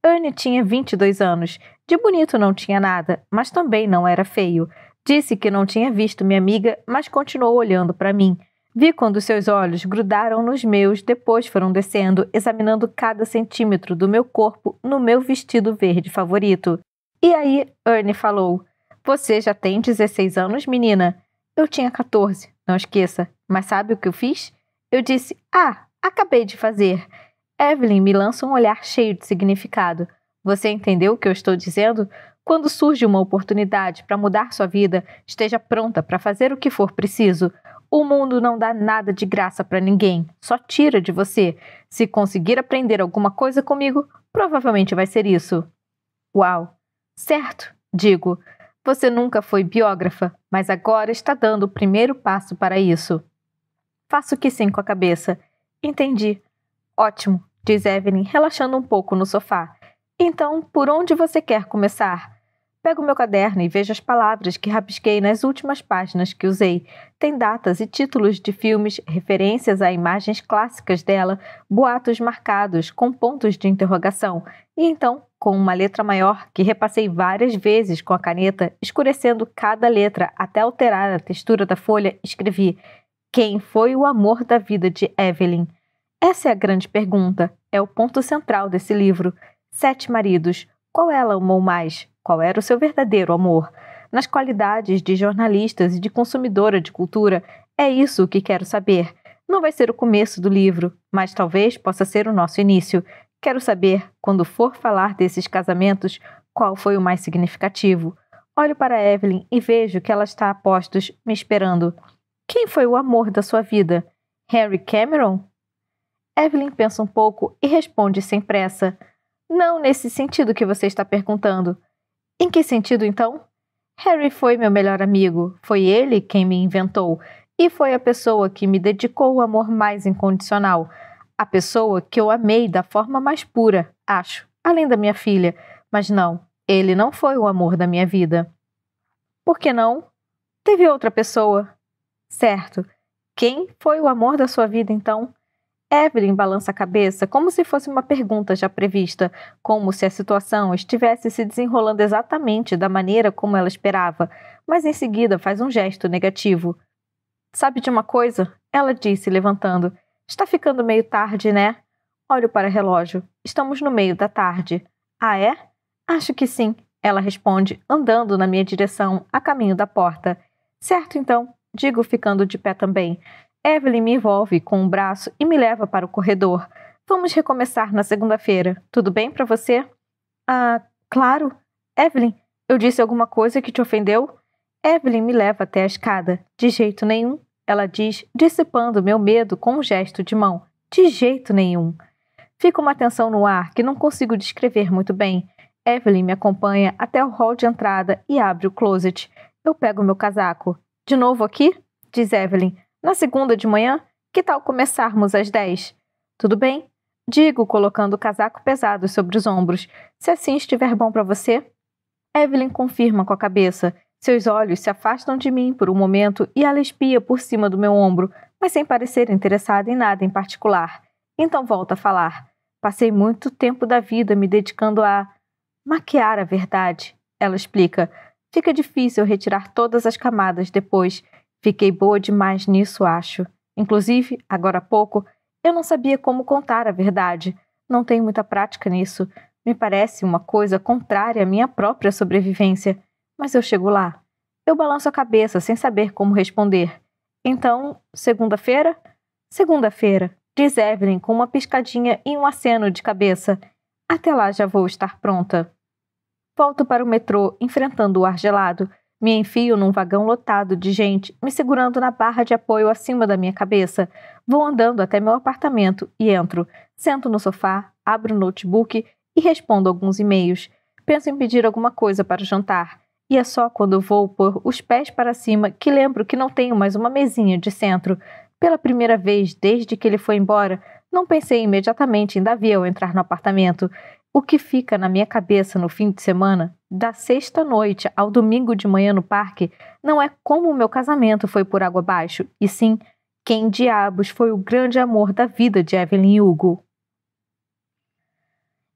Ernie tinha 22 anos. De bonito não tinha nada, mas também não era feio. Disse que não tinha visto minha amiga, mas continuou olhando para mim. Vi quando seus olhos grudaram nos meus, depois foram descendo, examinando cada centímetro do meu corpo no meu vestido verde favorito. E aí, Ernie falou: você já tem 16 anos, menina? Eu tinha 14, não esqueça. Mas sabe o que eu fiz? Eu disse: acabei de fazer. Evelyn me lança um olhar cheio de significado. Você entendeu o que eu estou dizendo? Quando surge uma oportunidade para mudar sua vida, esteja pronta para fazer o que for preciso. O mundo não dá nada de graça para ninguém, só tira de você. Se conseguir aprender alguma coisa comigo, provavelmente vai ser isso. Uau! Certo, digo. Você nunca foi biógrafa, mas agora está dando o primeiro passo para isso. Faço que sim com a cabeça. Entendi. Ótimo, diz Evelyn, relaxando um pouco no sofá. Então, por onde você quer começar? Pego meu caderno e vejo as palavras que rabisquei nas últimas páginas que usei. Tem datas e títulos de filmes, referências a imagens clássicas dela, boatos marcados com pontos de interrogação. E então, com uma letra maior, que repassei várias vezes com a caneta, escurecendo cada letra até alterar a textura da folha, escrevi: quem foi o amor da vida de Evelyn? Essa é a grande pergunta, é o ponto central desse livro. 7 maridos. Qual ela amou mais? Qual era o seu verdadeiro amor? Nas qualidades de jornalistas e de consumidora de cultura, é isso o que quero saber. Não vai ser o começo do livro, mas talvez possa ser o nosso início. Quero saber, quando for falar desses casamentos, qual foi o mais significativo. Olho para Evelyn e vejo que ela está a postos, me esperando. Quem foi o amor da sua vida? Harry Cameron? Evelyn pensa um pouco e responde sem pressa. Não nesse sentido que você está perguntando. Em que sentido, então? Harry foi meu melhor amigo. Foi ele quem me inventou. E foi a pessoa que me dedicou o amor mais incondicional. A pessoa que eu amei da forma mais pura, acho, além da minha filha. Mas não, Ele não foi o amor da minha vida. Por que não? Teve outra pessoa. Certo. Quem foi o amor da sua vida, então? Evelyn balança a cabeça como se fosse uma pergunta já prevista, como se a situação estivesse se desenrolando exatamente da maneira como ela esperava, mas em seguida faz um gesto negativo. Sabe de uma coisa? Ela disse, levantando. Está ficando meio tarde, né? Olho para o relógio. Estamos no meio da tarde. Ah, é? Acho que sim, ela responde, andando na minha direção, a caminho da porta. Certo, então, digo, ficando de pé também. Evelyn me envolve com um braço e me leva para o corredor. Vamos recomeçar na segunda-feira. Tudo bem para você? Ah, claro. Evelyn, eu disse alguma coisa que te ofendeu? Evelyn me leva até a escada. De jeito nenhum, ela diz, dissipando meu medo com um gesto de mão. De jeito nenhum. Fica uma tensão no ar que não consigo descrever muito bem. Evelyn me acompanha até o hall de entrada e abre o closet. Eu pego meu casaco. De novo aqui? Diz Evelyn. Na segunda de manhã? Que tal começarmos às 10? Tudo bem? Digo, colocando o casaco pesado sobre os ombros. Se assim estiver bom para você? Evelyn confirma com a cabeça. Seus olhos se afastam de mim por um momento e ela espia por cima do meu ombro, mas sem parecer interessada em nada em particular. Então volta a falar. Passei muito tempo da vida me dedicando a maquiar a verdade, ela explica. Fica difícil retirar todas as camadas depois. Fiquei boa demais nisso, acho. Inclusive, agora há pouco, eu não sabia como contar a verdade. Não tenho muita prática nisso. Me parece uma coisa contrária à minha própria sobrevivência. Mas eu chego lá. Eu balanço a cabeça sem saber como responder. Então, segunda-feira? Segunda-feira, diz Evelyn com uma piscadinha e um aceno de cabeça. Até lá já vou estar pronta. Volto para o metrô, enfrentando o ar gelado. Me enfio num vagão lotado de gente, me segurando na barra de apoio acima da minha cabeça. Vou andando até meu apartamento e entro. Sento no sofá, abro o notebook e respondo alguns e-mails. Penso em pedir alguma coisa para o jantar. E é só quando vou pôr os pés para cima que lembro que não tenho mais uma mesinha de centro. Pela primeira vez desde que ele foi embora, não pensei imediatamente em Davi ao entrar no apartamento. O que fica na minha cabeça no fim de semana, da sexta-noite ao domingo de manhã no parque, não é como o meu casamento foi por água abaixo, e sim, quem diabos foi o grande amor da vida de Evelyn e Hugo.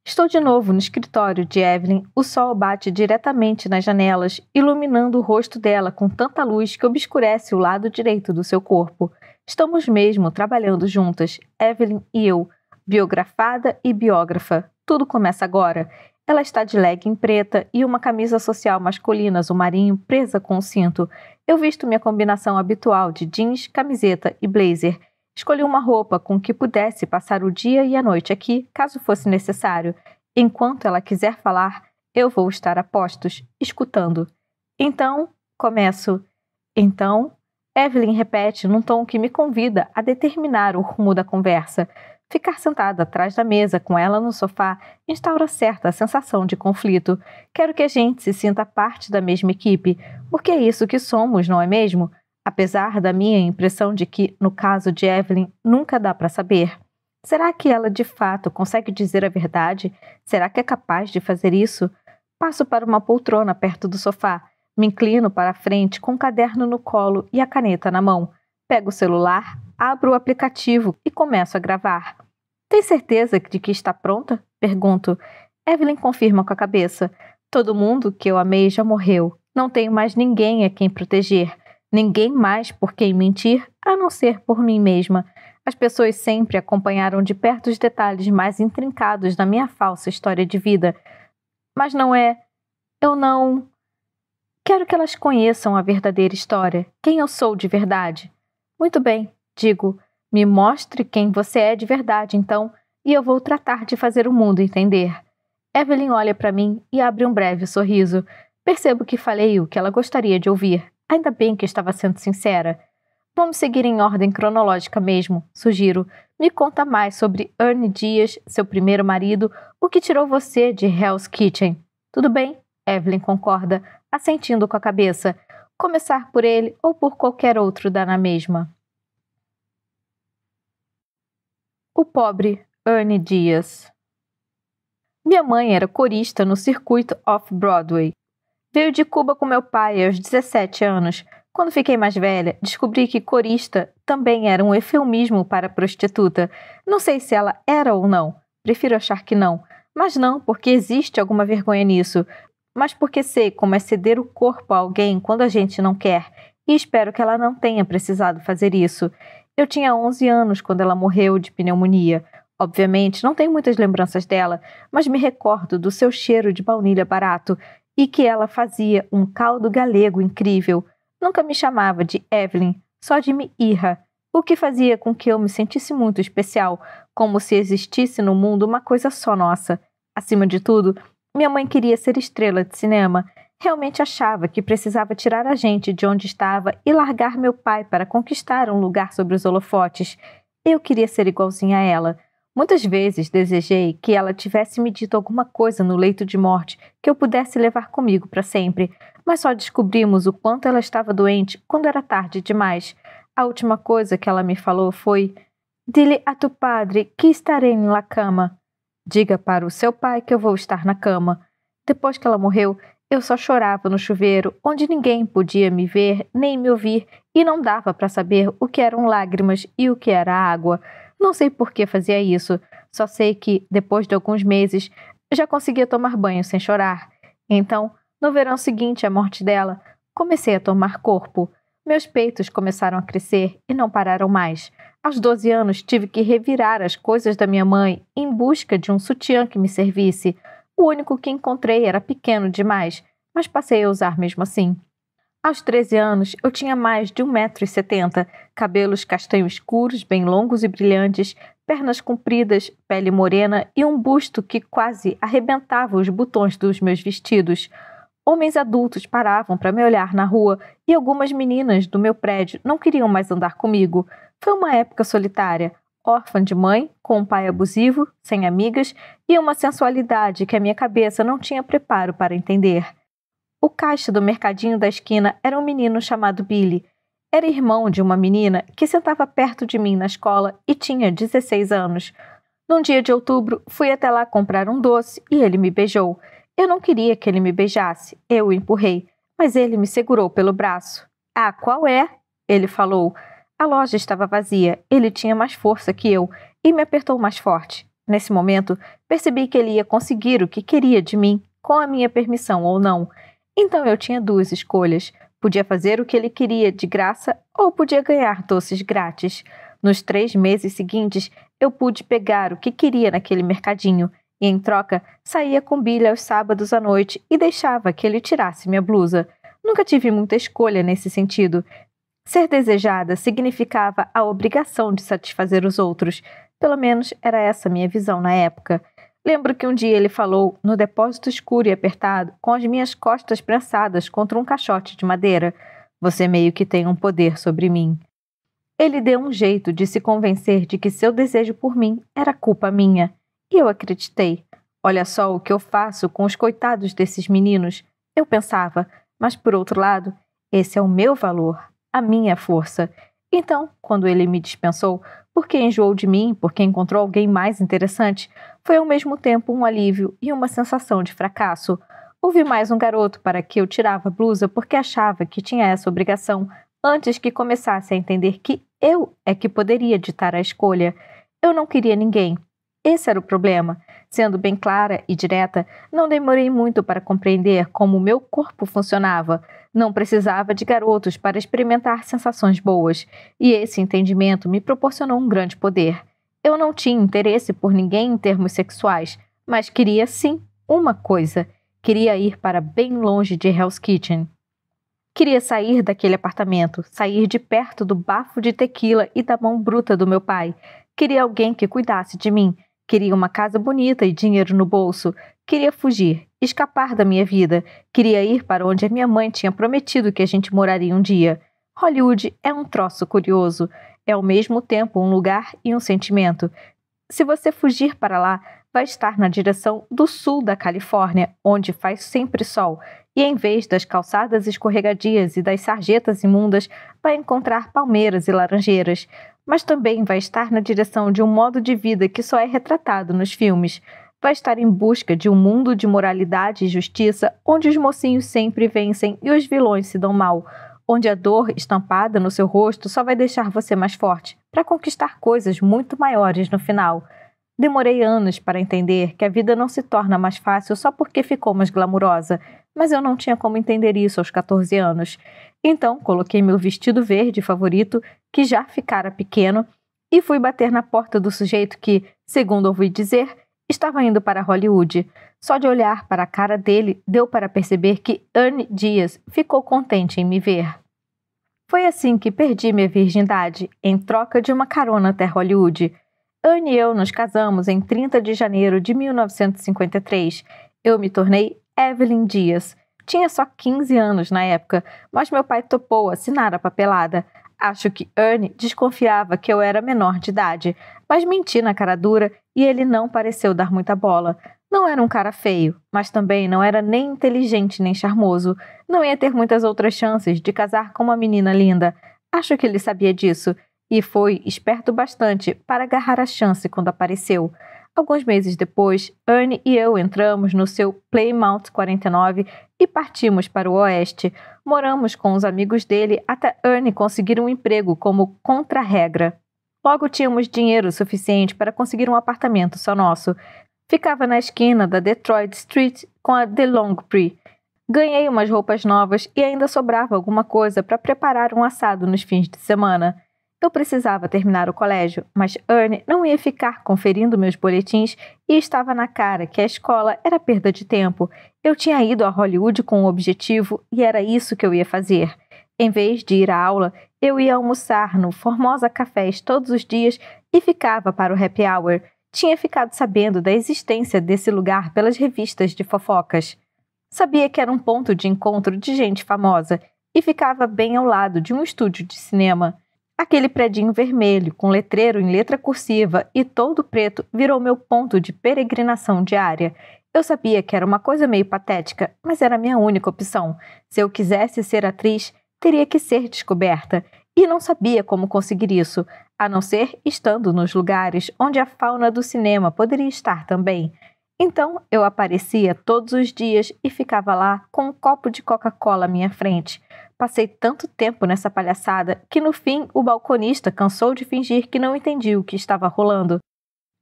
Estou de novo no escritório de Evelyn. O sol bate diretamente nas janelas, iluminando o rosto dela com tanta luz que obscurece o lado direito do seu corpo. Estamos mesmo trabalhando juntas, Evelyn e eu, biografada e biógrafa. Tudo começa agora. Ela está de legging preta e uma camisa social masculina azul marinho presa com um cinto. Eu visto minha combinação habitual de jeans, camiseta e blazer. Escolhi uma roupa com que pudesse passar o dia e a noite aqui, caso fosse necessário. Enquanto ela quiser falar, eu vou estar a postos, escutando. Então, começo. Então, Evelyn repete num tom que me convida a determinar o rumo da conversa. Ficar sentada atrás da mesa com ela no sofá instaura certa sensação de conflito. Quero que a gente se sinta parte da mesma equipe, porque é isso que somos, não é mesmo? Apesar da minha impressão de que, no caso de Evelyn, nunca dá para saber. Será que ela de fato consegue dizer a verdade? Será que é capaz de fazer isso? Passo para uma poltrona perto do sofá, me inclino para a frente com o caderno no colo e a caneta na mão. Pego o celular, abro o aplicativo e começo a gravar. Tem certeza de que está pronta? Pergunto. Evelyn confirma com a cabeça. Todo mundo que eu amei já morreu. Não tenho mais ninguém a quem proteger. Ninguém mais por quem mentir, a não ser por mim mesma. As pessoas sempre acompanharam de perto os detalhes mais intrincados da minha falsa história de vida. Mas não é... Eu não... Quero que elas conheçam a verdadeira história, quem eu sou de verdade. Muito bem, digo, me mostre quem você é de verdade, então, e eu vou tratar de fazer o mundo entender. Evelyn olha para mim e abre um breve sorriso. Percebo que falei o que ela gostaria de ouvir. Ainda bem que estava sendo sincera. Vamos seguir em ordem cronológica mesmo, sugiro. Me conta mais sobre Ernie Dias, seu primeiro marido, o que tirou você de Hell's Kitchen. Tudo bem? Evelyn concorda, assentindo com a cabeça. Começar por ele ou por qualquer outro dá na mesma. O pobre Ernie Dias. Minha mãe era corista no circuito Off-Broadway. Veio de Cuba com meu pai aos 17 anos. Quando fiquei mais velha, descobri que corista também era um eufemismo para prostituta. Não sei se ela era ou não. Prefiro achar que não. Mas não porque existe alguma vergonha nisso, mas porque sei como é ceder o corpo a alguém quando a gente não quer, e espero que ela não tenha precisado fazer isso. Eu tinha 11 anos quando ela morreu de pneumonia. Obviamente, não tenho muitas lembranças dela, mas me recordo do seu cheiro de baunilha barato e que ela fazia um caldo galego incrível. Nunca me chamava de Evelyn, só de Miira, o que fazia com que eu me sentisse muito especial, como se existisse no mundo uma coisa só nossa. Acima de tudo, minha mãe queria ser estrela de cinema. Realmente achava que precisava tirar a gente de onde estava e largar meu pai para conquistar um lugar sobre os holofotes. Eu queria ser igualzinha a ela. Muitas vezes desejei que ela tivesse me dito alguma coisa no leito de morte que eu pudesse levar comigo para sempre, mas só descobrimos o quanto ela estava doente quando era tarde demais. A última coisa que ela me falou foi: "Dile a tu padre que estarei na cama." Diga para o seu pai que eu vou estar na cama. Depois que ela morreu, eu só chorava no chuveiro, onde ninguém podia me ver nem me ouvir, e não dava para saber o que eram lágrimas e o que era água. Não sei por que fazia isso, só sei que, depois de alguns meses, já conseguia tomar banho sem chorar. Então, no verão seguinte à morte dela, comecei a tomar corpo. Meus peitos começaram a crescer e não pararam mais. Aos 12 anos, tive que revirar as coisas da minha mãe em busca de um sutiã que me servisse. O único que encontrei era pequeno demais, mas passei a usar mesmo assim. Aos 13 anos, eu tinha mais de 1,70 m, cabelos castanho escuros, bem longos e brilhantes, pernas compridas, pele morena e um busto que quase arrebentava os botões dos meus vestidos. Homens adultos paravam para me olhar na rua e algumas meninas do meu prédio não queriam mais andar comigo. Foi uma época solitária, órfã de mãe, com um pai abusivo, sem amigas e uma sensualidade que a minha cabeça não tinha preparo para entender. O caixa do mercadinho da esquina era um menino chamado Billy. Era irmão de uma menina que sentava perto de mim na escola e tinha 16 anos. Num dia de outubro, fui até lá comprar um doce e ele me beijou. Eu não queria que ele me beijasse, eu o empurrei, mas ele me segurou pelo braço. "Ah, qual é?" ele falou. A loja estava vazia, ele tinha mais força que eu e me apertou mais forte. Nesse momento, percebi que ele ia conseguir o que queria de mim, com a minha permissão ou não. Então eu tinha duas escolhas. Podia fazer o que ele queria de graça ou podia ganhar doces grátis. Nos 3 meses seguintes, eu pude pegar o que queria naquele mercadinho e, em troca, saía com Billy aos sábados à noite e deixava que ele tirasse minha blusa. Nunca tive muita escolha nesse sentido. Ser desejada significava a obrigação de satisfazer os outros. Pelo menos era essa minha visão na época. Lembro que um dia ele falou, no depósito escuro e apertado, com as minhas costas prensadas contra um caixote de madeira: "Você meio que tem um poder sobre mim." Ele deu um jeito de se convencer de que seu desejo por mim era culpa minha. E eu acreditei. Olha só o que eu faço com os coitados desses meninos, eu pensava, mas por outro lado, esse é o meu valor, a minha força. Então, quando ele me dispensou, porque enjoou de mim, porque encontrou alguém mais interessante, foi ao mesmo tempo um alívio e uma sensação de fracasso. Houve mais um garoto para que eu tirava a blusa porque achava que tinha essa obrigação, antes que começasse a entender que eu é que poderia ditar a escolha. Eu não queria ninguém. Esse era o problema. Sendo bem clara e direta, não demorei muito para compreender como o meu corpo funcionava. Não precisava de garotos para experimentar sensações boas, e esse entendimento me proporcionou um grande poder. Eu não tinha interesse por ninguém em termos sexuais, mas queria sim uma coisa. Queria ir para bem longe de Hell's Kitchen. Queria sair daquele apartamento, sair de perto do bafo de tequila e da mão bruta do meu pai. Queria alguém que cuidasse de mim. Queria uma casa bonita e dinheiro no bolso. Queria fugir, escapar da minha vida. Queria ir para onde a minha mãe tinha prometido que a gente moraria um dia. Hollywood é um troço curioso. É ao mesmo tempo um lugar e um sentimento. Se você fugir para lá, vai estar na direção do sul da Califórnia, onde faz sempre sol. E em vez das calçadas escorregadias e das sarjetas imundas, vai encontrar palmeiras e laranjeiras. Mas também vai estar na direção de um modo de vida que só é retratado nos filmes. vai estar em busca de um mundo de moralidade e justiça, onde os mocinhos sempre vencem e os vilões se dão mal, onde a dor estampada no seu rosto só vai deixar você mais forte, para conquistar coisas muito maiores no final. Demorei anos para entender que a vida não se torna mais fácil só porque ficou mais glamurosa, mas eu não tinha como entender isso aos 14 anos. Então, coloquei meu vestido verde favorito, que já ficara pequeno, e fui bater na porta do sujeito que, segundo ouvi dizer, estava indo para Hollywood. Só de olhar para a cara dele, deu para perceber que Ernie Dias ficou contente em me ver. Foi assim que perdi minha virgindade, em troca de uma carona até Hollywood. Ernie e eu nos casamos em 30 de janeiro de 1953. Eu me tornei Evelyn Dias. Tinha só 15 anos na época, mas meu pai topou assinar a papelada. Acho que Ernie desconfiava que eu era menor de idade, mas menti na cara dura e ele não pareceu dar muita bola. Não era um cara feio, mas também não era nem inteligente nem charmoso. Não ia ter muitas outras chances de casar com uma menina linda. Acho que ele sabia disso e foi esperto bastante para agarrar a chance quando apareceu. Alguns meses depois, Ernie e eu entramos no seu Plymouth 49 e partimos para o oeste. Moramos com os amigos dele até Ernie conseguir um emprego como contra-regra. Logo tínhamos dinheiro suficiente para conseguir um apartamento só nosso. Ficava na esquina da Detroit Street com a DeLongpre. Ganhei umas roupas novas e ainda sobrava alguma coisa para preparar um assado nos fins de semana. Eu precisava terminar o colégio, mas Ernie não ia ficar conferindo meus boletins e estava na cara que a escola era perda de tempo. Eu tinha ido a Hollywood com um objetivo e era isso que eu ia fazer. Em vez de ir à aula, eu ia almoçar no Formosa Cafés todos os dias e ficava para o happy hour. Tinha ficado sabendo da existência desse lugar pelas revistas de fofocas. Sabia que era um ponto de encontro de gente famosa e ficava bem ao lado de um estúdio de cinema. Aquele predinho vermelho, com letreiro em letra cursiva e todo preto, virou meu ponto de peregrinação diária. Eu sabia que era uma coisa meio patética, mas era a minha única opção. Se eu quisesse ser atriz, teria que ser descoberta. E não sabia como conseguir isso, a não ser estando nos lugares onde a fauna do cinema poderia estar também. Então, eu aparecia todos os dias e ficava lá com um copo de Coca-Cola à minha frente. Passei tanto tempo nessa palhaçada que no fim o balconista cansou de fingir que não entendia o que estava rolando.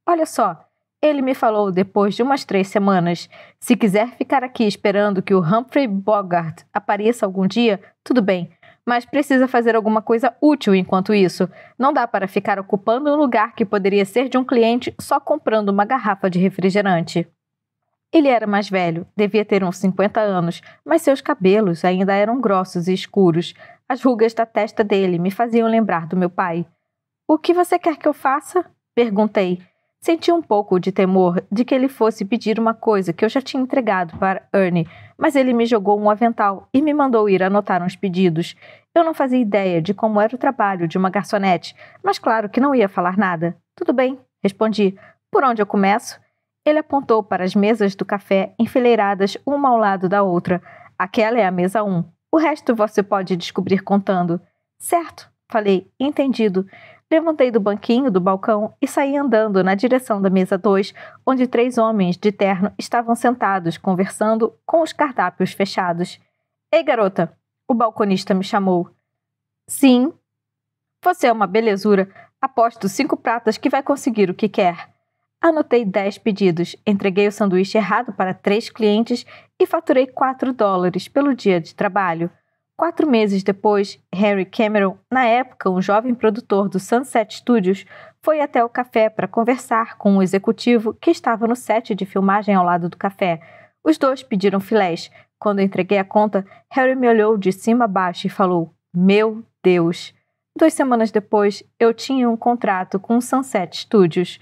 Olha só, ele me falou depois de umas 3 semanas. Se quiser ficar aqui esperando que o Humphrey Bogart apareça algum dia, tudo bem, mas precisa fazer alguma coisa útil enquanto isso. Não dá para ficar ocupando um lugar que poderia ser de um cliente só comprando uma garrafa de refrigerante. Ele era mais velho, devia ter uns 50 anos, mas seus cabelos ainda eram grossos e escuros. As rugas da testa dele me faziam lembrar do meu pai. "O que você quer que eu faça?" perguntei. Senti um pouco de temor de que ele fosse pedir uma coisa que eu já tinha entregado para Ernie, mas ele me jogou um avental e me mandou ir anotar uns pedidos. Eu não fazia ideia de como era o trabalho de uma garçonete, mas claro que não ia falar nada. "Tudo bem", respondi. "Por onde eu começo?" Ele apontou para as mesas do café enfileiradas uma ao lado da outra. "Aquela é a mesa 1. O resto você pode descobrir contando." "Certo", falei, entendido. Levantei do banquinho do balcão e saí andando na direção da mesa 2, onde 3 homens de terno estavam sentados conversando com os cardápios fechados. "Ei, garota!" O balconista me chamou. "Sim." "Você é uma belezura. Aposto 5 pratas que vai conseguir o que quer." Anotei 10 pedidos, entreguei o sanduíche errado para 3 clientes e faturei $4 pelo dia de trabalho. 4 meses depois, Harry Cameron, na época um jovem produtor do Sunset Studios, foi até o café para conversar com um executivo que estava no set de filmagem ao lado do café. Os 2 pediram filés. Quando entreguei a conta, Harry me olhou de cima a baixo e falou: "Meu Deus!" 2 semanas depois, eu tinha um contrato com o Sunset Studios.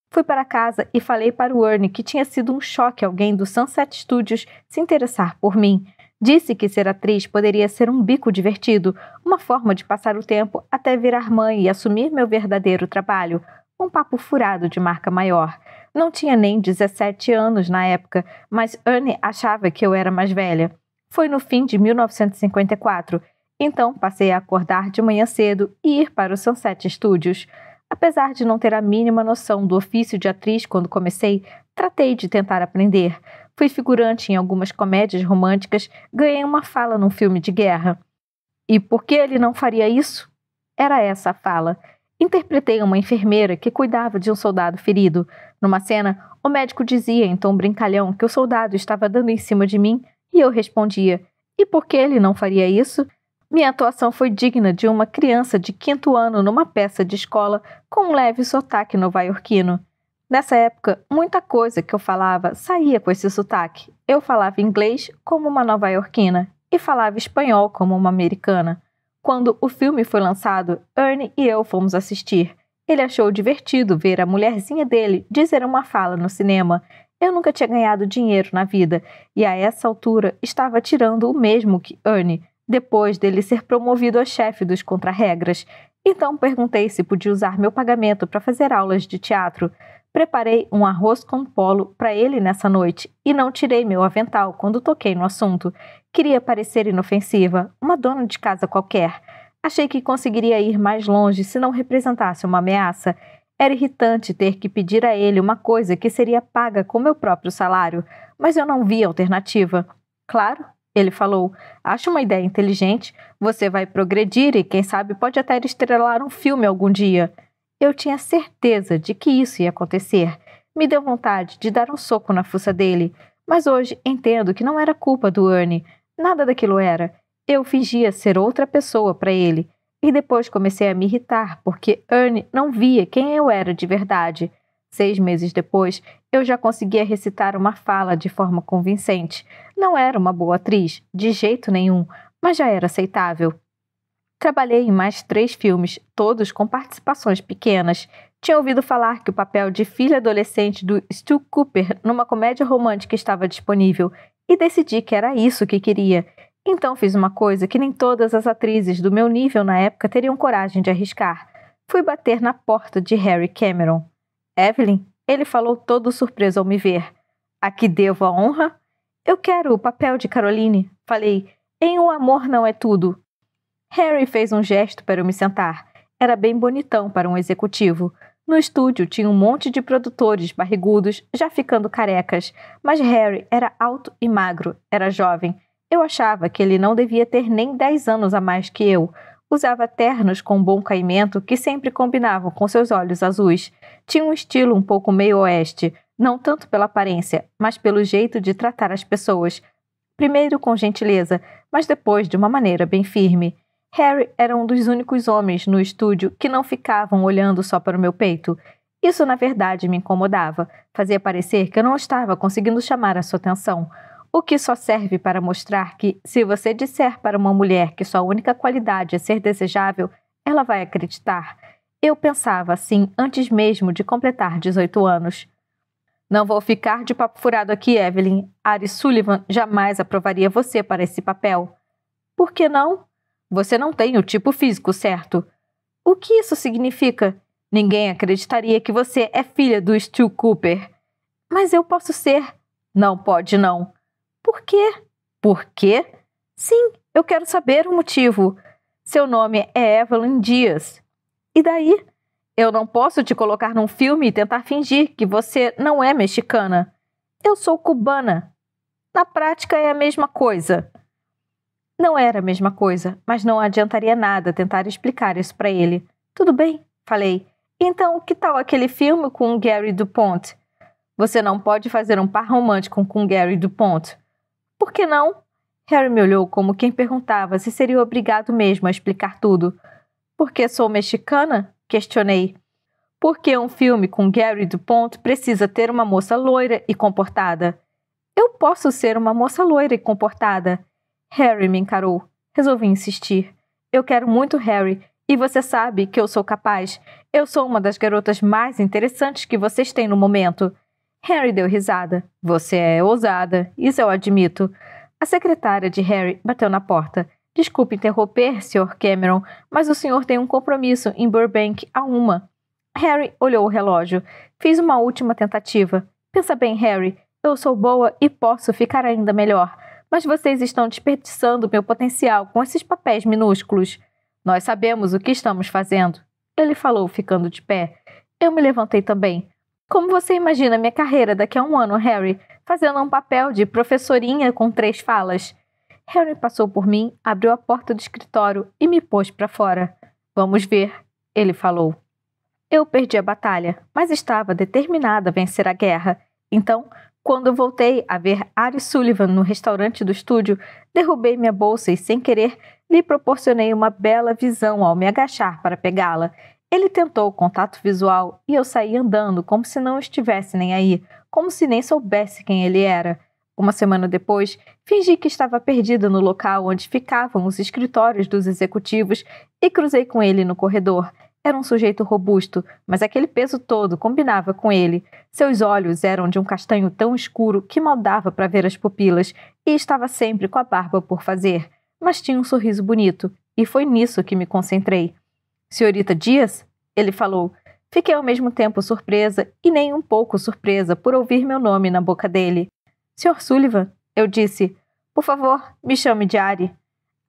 Fui para casa e falei para o Ernie que tinha sido um choque alguém do Sunset Studios se interessar por mim. Disse que ser atriz poderia ser um bico divertido, uma forma de passar o tempo até virar mãe e assumir meu verdadeiro trabalho. Um papo furado de marca maior. Não tinha nem 17 anos na época, mas Ernie achava que eu era mais velha. Foi no fim de 1954. Então passei a acordar de manhã cedo e ir para o Sunset Studios. Apesar de não ter a mínima noção do ofício de atriz quando comecei, Tratei de tentar aprender. Fui figurante em algumas comédias românticas, ganhei uma fala num filme de guerra. E por que ele não faria isso? Era essa a fala. Interpretei uma enfermeira que cuidava de um soldado ferido. Numa cena, o médico dizia em tom brincalhão que o soldado estava dando em cima de mim e eu respondia: e por que ele não faria isso? Minha atuação foi digna de uma criança de 5º ano numa peça de escola com um leve sotaque nova-iorquino. Nessa época, muita coisa que eu falava saía com esse sotaque. Eu falava inglês como uma nova-iorquina e falava espanhol como uma americana. Quando o filme foi lançado, Ernie e eu fomos assistir. Ele achou divertido ver a mulherzinha dele dizer uma fala no cinema. Eu nunca tinha ganhado dinheiro na vida e a essa altura estava tirando o mesmo que Ernie, depois dele ser promovido a chefe dos contra-regras. Então perguntei se podia usar meu pagamento para fazer aulas de teatro. Preparei um arroz com polo para ele nessa noite e não tirei meu avental quando toquei no assunto. Queria parecer inofensiva, uma dona de casa qualquer. Achei que conseguiria ir mais longe se não representasse uma ameaça. Era irritante ter que pedir a ele uma coisa que seria paga com meu próprio salário, mas eu não via alternativa. Claro, ele falou, acho uma ideia inteligente, você vai progredir e quem sabe pode até estrelar um filme algum dia. Eu tinha certeza de que isso ia acontecer. Me deu vontade de dar um soco na fuça dele, mas hoje entendo que não era culpa do Ernie. Nada daquilo era. Eu fingia ser outra pessoa para ele. E depois comecei a me irritar, porque Ernie não via quem eu era de verdade. 6 meses depois, eu já conseguia recitar uma fala de forma convincente. Não era uma boa atriz, de jeito nenhum, mas já era aceitável. Trabalhei em mais 3 filmes, todos com participações pequenas. Tinha ouvido falar que o papel de filha adolescente do Stu Cooper numa comédia romântica estava disponível e decidi que era isso que queria. Então fiz uma coisa que nem todas as atrizes do meu nível na época teriam coragem de arriscar. Fui bater na porta de Harry Cameron. Evelyn, ele falou todo surpreso ao me ver. A que devo a honra? Eu quero o papel de Caroline. Falei, em O Amor Não É Tudo. Harry fez um gesto para eu me sentar. Era bem bonitão para um executivo. No estúdio tinha um monte de produtores barrigudos, já ficando carecas, mas Harry era alto e magro, era jovem. Eu achava que ele não devia ter nem 10 anos a mais que eu. Usava ternos com bom caimento que sempre combinavam com seus olhos azuis. Tinha um estilo um pouco meio oeste, não tanto pela aparência, mas pelo jeito de tratar as pessoas. Primeiro com gentileza, mas depois de uma maneira bem firme. Harry era um dos únicos homens no estúdio que não ficavam olhando só para o meu peito. Isso, na verdade, me incomodava. Fazia parecer que eu não estava conseguindo chamar a sua atenção. O que só serve para mostrar que, se você disser para uma mulher que sua única qualidade é ser desejável, ela vai acreditar. Eu pensava assim antes mesmo de completar 18 anos. Não vou ficar de papo furado aqui, Evelyn. Ari Sullivan jamais aprovaria você para esse papel. Por que não? Você não tem o tipo físico certo. O que isso significa? Ninguém acreditaria que você é filha do Stu Cooper. Mas eu posso ser. Não pode, não. Por quê? Por quê? Sim, eu quero saber o motivo. Seu nome é Evelyn Dias. E daí? Eu não posso te colocar num filme e tentar fingir que você não é mexicana. Eu sou cubana. Na prática é a mesma coisa. Não era a mesma coisa, mas não adiantaria nada tentar explicar isso para ele. Tudo bem, falei. Então, que tal aquele filme com Gary DuPont? Você não pode fazer um par romântico com Gary DuPont. Por que não? Harry me olhou como quem perguntava se seria obrigado mesmo a explicar tudo. Porque sou mexicana? Questionei. Porque um filme com Gary DuPont precisa ter uma moça loira e comportada. Eu posso ser uma moça loira e comportada. Harry me encarou. Resolvi insistir. Eu quero muito Harry, e você sabe que eu sou capaz. Eu sou uma das garotas mais interessantes que vocês têm no momento. Harry deu risada. Você é ousada, isso eu admito. A secretária de Harry bateu na porta. Desculpe interromper, Sr. Cameron, mas o senhor tem um compromisso em Burbank a 1. Harry olhou o relógio. Fiz uma última tentativa. Pensa bem, Harry. Eu sou boa e posso ficar ainda melhor. Mas vocês estão desperdiçando meu potencial com esses papéis minúsculos. Nós sabemos o que estamos fazendo. Ele falou, ficando de pé. Eu me levantei também. Como você imagina minha carreira daqui a 1 ano, Harry? Fazendo um papel de professorinha com 3 falas. Harry passou por mim, abriu a porta do escritório e me pôs para fora. Vamos ver, ele falou. Eu perdi a batalha, mas estava determinada a vencer a guerra. Então, quando voltei a ver Ari Sullivan no restaurante do estúdio, derrubei minha bolsa e, sem querer, lhe proporcionei uma bela visão ao me agachar para pegá-la. Ele tentou contato visual e eu saí andando como se não estivesse nem aí, como se nem soubesse quem ele era. 1 semana depois, fingi que estava perdida no local onde ficavam os escritórios dos executivos e cruzei com ele no corredor. Era um sujeito robusto, mas aquele peso todo combinava com ele. Seus olhos eram de um castanho tão escuro que mal dava para ver as pupilas e estava sempre com a barba por fazer. Mas tinha um sorriso bonito, e foi nisso que me concentrei. Senhorita Dias? Ele falou. Fiquei ao mesmo tempo surpresa e nem um pouco surpresa por ouvir meu nome na boca dele. Sr. Sullivan, eu disse. Por favor, me chame de Ari.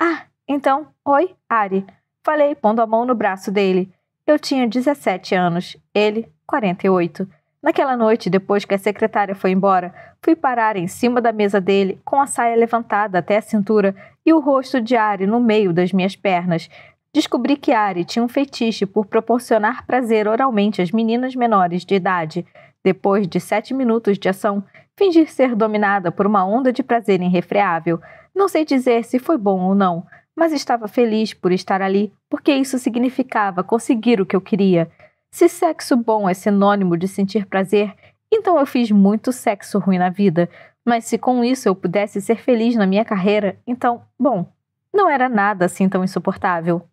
Ah, então, oi, Ari. Falei, pondo a mão no braço dele. Eu tinha 17 anos, ele 48. Naquela noite, depois que a secretária foi embora, fui parar em cima da mesa dele, com a saia levantada até a cintura e o rosto de Ari no meio das minhas pernas. Descobri que Ari tinha um fetiche por proporcionar prazer oralmente às meninas menores de idade. Depois de 7 minutos de ação, fingi ser dominada por uma onda de prazer irrefreável. Não sei dizer se foi bom ou não, mas estava feliz por estar ali, porque isso significava conseguir o que eu queria. Se sexo bom é sinônimo de sentir prazer, então eu fiz muito sexo ruim na vida. Mas se com isso eu pudesse ser feliz na minha carreira, então, bom, não era nada assim tão insuportável.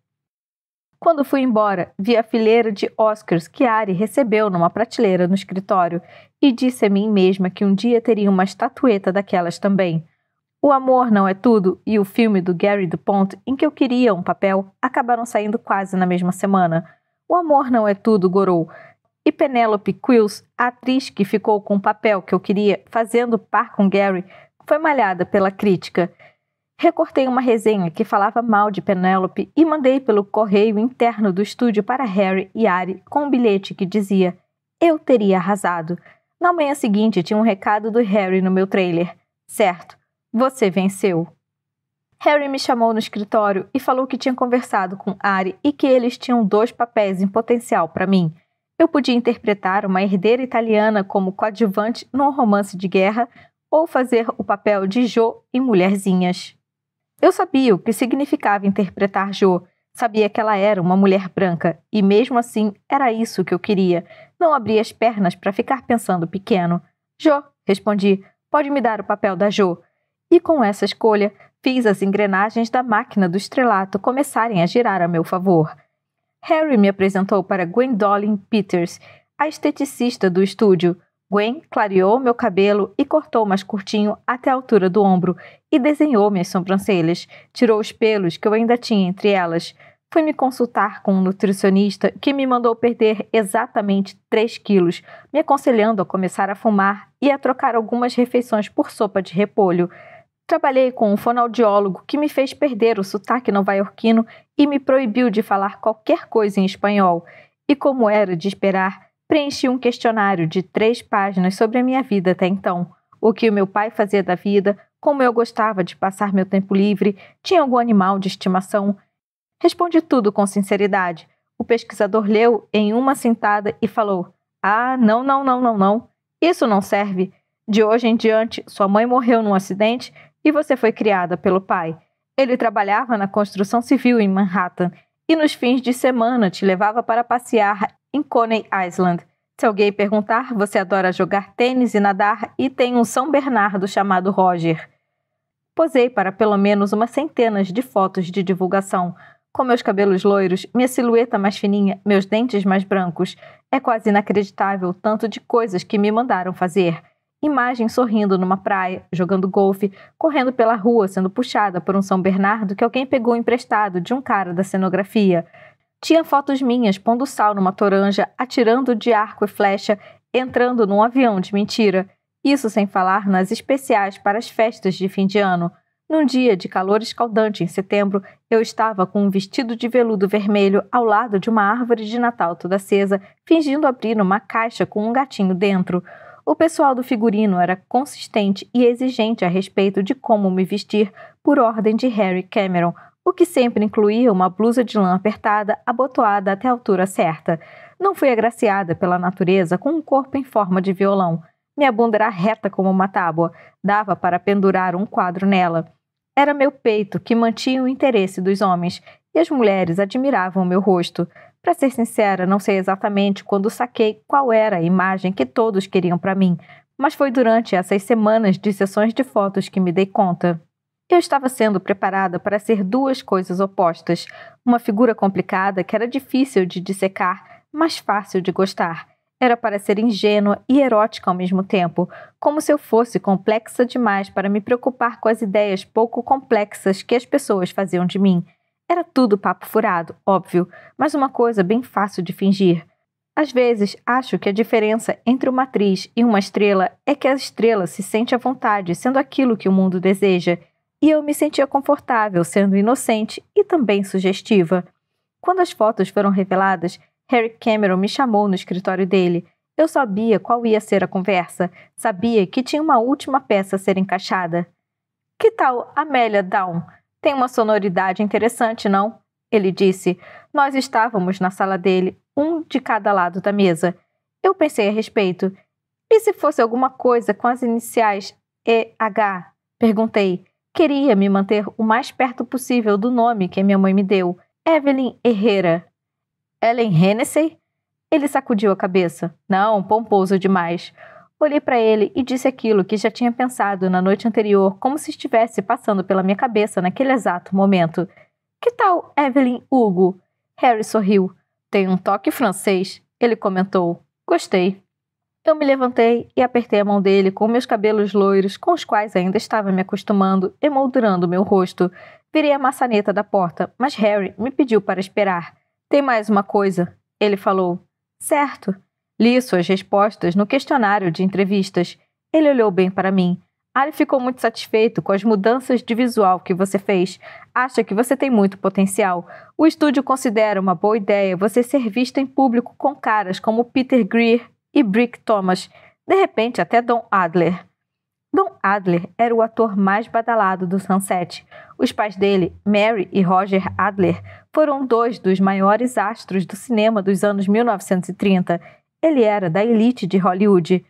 Quando fui embora, vi a fileira de Oscars que Ari recebeu numa prateleira no escritório e disse a mim mesma que um dia teria uma estatueta daquelas também. O Amor Não É Tudo e o filme do Gary DuPont, em que eu queria um papel, acabaram saindo quase na mesma semana. O Amor Não É Tudo gorou, e Penelope Quills, a atriz que ficou com o papel que eu queria, fazendo par com Gary, foi malhada pela crítica. Recortei uma resenha que falava mal de Penelope e mandei pelo correio interno do estúdio para Harry e Ari com um bilhete que dizia: eu teria arrasado. Na manhã seguinte tinha um recado do Harry no meu trailer. Certo, você venceu. Harry me chamou no escritório e falou que tinha conversado com Ari e que eles tinham 2 papéis em potencial para mim. Eu podia interpretar uma herdeira italiana como coadjuvante num romance de guerra ou fazer o papel de Jo em Mulherzinhas. Eu sabia o que significava interpretar Jo, sabia que ela era uma mulher branca e mesmo assim era isso que eu queria. Não abri as pernas para ficar pensando pequeno. Jo, respondi, pode me dar o papel da Jo. E com essa escolha, fiz as engrenagens da máquina do estrelato começarem a girar a meu favor. Harry me apresentou para Gwendolyn Peters, a esteticista do estúdio. Gwen clareou meu cabelo e cortou mais curtinho até a altura do ombro e desenhou minhas sobrancelhas, tirou os pelos que eu ainda tinha entre elas. Fui me consultar com um nutricionista que me mandou perder exatamente 3 quilos, me aconselhando a começar a fumar e a trocar algumas refeições por sopa de repolho. Trabalhei com um fonoaudiólogo que me fez perder o sotaque nova-iorquino e me proibiu de falar qualquer coisa em espanhol. E como era de esperar, preenchi um questionário de 3 páginas sobre a minha vida até então. O que o meu pai fazia da vida, como eu gostava de passar meu tempo livre, tinha algum animal de estimação. Respondi tudo com sinceridade. O pesquisador leu em uma sentada e falou: Ah, não. Isso não serve. De hoje em diante, sua mãe morreu num acidente e você foi criada pelo pai. Ele trabalhava na construção civil em Manhattan e nos fins de semana te levava para passear em Coney Island. Se alguém perguntar, você adora jogar tênis e nadar e tem um São Bernardo chamado Roger. Posei para pelo menos umas centenas de fotos de divulgação. Com meus cabelos loiros, minha silhueta mais fininha, meus dentes mais brancos. É quase inacreditável o tanto de coisas que me mandaram fazer. Imagem sorrindo numa praia, jogando golfe, correndo pela rua sendo puxada por um São Bernardo que alguém pegou emprestado de um cara da cenografia. Tinha fotos minhas pondo sal numa toranja, atirando de arco e flecha, entrando num avião de mentira. Isso sem falar nas especiais para as festas de fim de ano. Num dia de calor escaldante em setembro, eu estava com um vestido de veludo vermelho ao lado de uma árvore de Natal toda acesa, fingindo abrir uma caixa com um gatinho dentro. O pessoal do figurino era consistente e exigente a respeito de como me vestir por ordem de Harry Cameron, o que sempre incluía uma blusa de lã apertada, abotoada até a altura certa. Não fui agraciada pela natureza com um corpo em forma de violão. Minha bunda era reta como uma tábua, dava para pendurar um quadro nela. Era meu peito que mantinha o interesse dos homens, e as mulheres admiravam meu rosto. Para ser sincera, não sei exatamente quando saquei qual era a imagem que todos queriam para mim, mas foi durante essas semanas de sessões de fotos que me dei conta. Eu estava sendo preparada para ser duas coisas opostas, uma figura complicada que era difícil de dissecar, mas fácil de gostar. Era para ser ingênua e erótica ao mesmo tempo, como se eu fosse complexa demais para me preocupar com as ideias pouco complexas que as pessoas faziam de mim. Era tudo papo furado, óbvio, mas uma coisa bem fácil de fingir. Às vezes, acho que a diferença entre uma atriz e uma estrela é que a estrela se sente à vontade sendo aquilo que o mundo deseja, e eu me sentia confortável sendo inocente e também sugestiva. Quando as fotos foram reveladas, Harry Cameron me chamou no escritório dele. Eu sabia qual ia ser a conversa. Sabia que tinha uma última peça a ser encaixada. Que tal Amélia Down? Tem uma sonoridade interessante, não? Ele disse. Nós estávamos na sala dele, um de cada lado da mesa. Eu pensei a respeito. E se fosse alguma coisa com as iniciais EH? Perguntei. Queria me manter o mais perto possível do nome que minha mãe me deu. Evelyn Herrera. Ellen Hennessy? Ele sacudiu a cabeça. Não, pomposo demais. Olhei para ele e disse aquilo que já tinha pensado na noite anterior, como se estivesse passando pela minha cabeça naquele exato momento. Que tal Evelyn Hugo? Harry sorriu. Tem um toque francês, ele comentou. Gostei. Eu me levantei e apertei a mão dele com meus cabelos loiros, com os quais ainda estava me acostumando, emoldurando meu rosto. Virei a maçaneta da porta, mas Harry me pediu para esperar. Tem mais uma coisa, ele falou. Certo. Li suas respostas no questionário de entrevistas. Ele olhou bem para mim. Ari ficou muito satisfeito com as mudanças de visual que você fez. Acha que você tem muito potencial. O estúdio considera uma boa ideia você ser vista em público com caras como Peter Greer e Brick Thomas. De repente, até Don Adler. Don Adler era o ator mais badalado do Sunset. Os pais dele, Mary e Roger Adler, foram dois dos maiores astros do cinema dos anos 1930. Ele era da elite de Hollywood.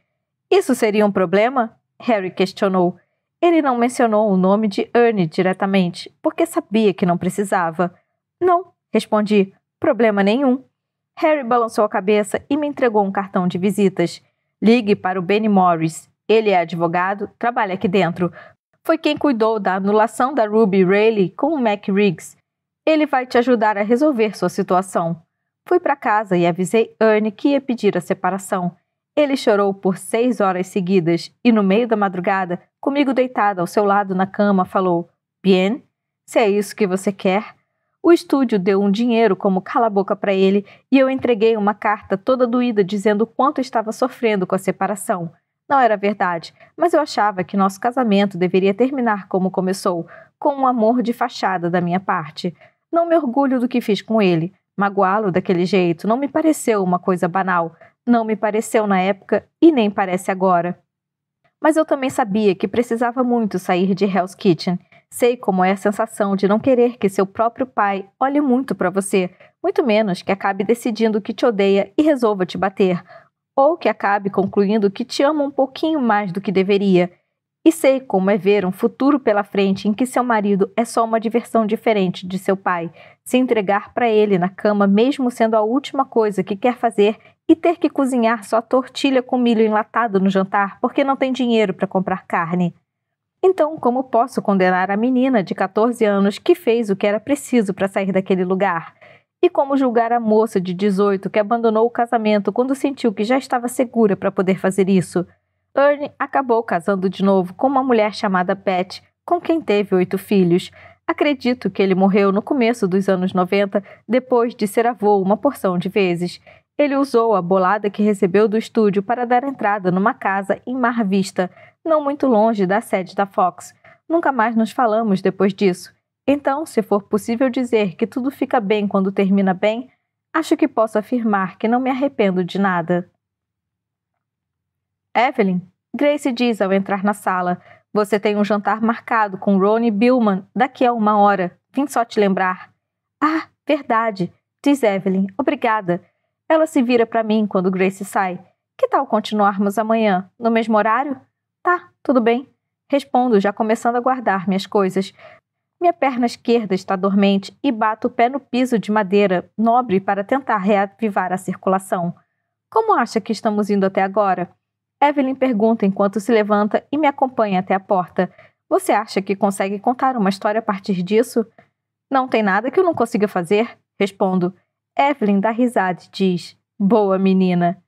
Isso seria um problema? Harry questionou. Ele não mencionou o nome de Ernie diretamente, porque sabia que não precisava. Não, respondi. Problema nenhum. Harry balançou a cabeça e me entregou um cartão de visitas. Ligue para o Benny Morris. Ele é advogado, trabalha aqui dentro. Foi quem cuidou da anulação da Ruby Rayleigh com o Mac Riggs. Ele vai te ajudar a resolver sua situação. Fui para casa e avisei Ernie que ia pedir a separação. Ele chorou por 6 horas seguidas e, no meio da madrugada, comigo deitada ao seu lado na cama, falou: Bien, se é isso que você quer. O estúdio deu um dinheiro como cala-boca para ele e eu entreguei uma carta toda doída dizendo o quanto estava sofrendo com a separação. Não era verdade, mas eu achava que nosso casamento deveria terminar como começou, com um amor de fachada da minha parte. Não me orgulho do que fiz com ele. Magoá-lo daquele jeito não me pareceu uma coisa banal. Não me pareceu na época e nem parece agora. Mas eu também sabia que precisava muito sair de Hell's Kitchen. Sei como é a sensação de não querer que seu próprio pai olhe muito para você, muito menos que acabe decidindo que te odeia e resolva te bater, ou que acabe concluindo que te ama um pouquinho mais do que deveria. E sei como é ver um futuro pela frente em que seu marido é só uma diversão diferente de seu pai, se entregar para ele na cama mesmo sendo a última coisa que quer fazer e ter que cozinhar só tortilha com milho enlatado no jantar porque não tem dinheiro para comprar carne. Então, como posso condenar a menina de 14 anos que fez o que era preciso para sair daquele lugar? E como julgar a moça de 18 que abandonou o casamento quando sentiu que já estava segura para poder fazer isso? Ernie acabou casando de novo com uma mulher chamada Beth, com quem teve 8 filhos. Acredito que ele morreu no começo dos anos 90, depois de ser avô uma porção de vezes. Ele usou a bolada que recebeu do estúdio para dar entrada numa casa em Mar Vista, não muito longe da sede da Fox. Nunca mais nos falamos depois disso. Então, se for possível dizer que tudo fica bem quando termina bem, acho que posso afirmar que não me arrependo de nada. Evelyn, Grace diz ao entrar na sala, você tem um jantar marcado com Ronnie Billman daqui a 1 hora. Vim só te lembrar. Ah, verdade, diz Evelyn. Obrigada. Ela se vira para mim quando Grace sai. Que tal continuarmos amanhã, no mesmo horário? Tá, tudo bem. Respondo, já começando a guardar minhas coisas. Minha perna esquerda está dormente e bato o pé no piso de madeira, nobre para tentar reavivar a circulação. Como acha que estamos indo até agora? Evelyn pergunta enquanto se levanta e me acompanha até a porta. Você acha que consegue contar uma história a partir disso? Não tem nada que eu não consiga fazer, respondo. Evelyn dá risada e diz, boa menina.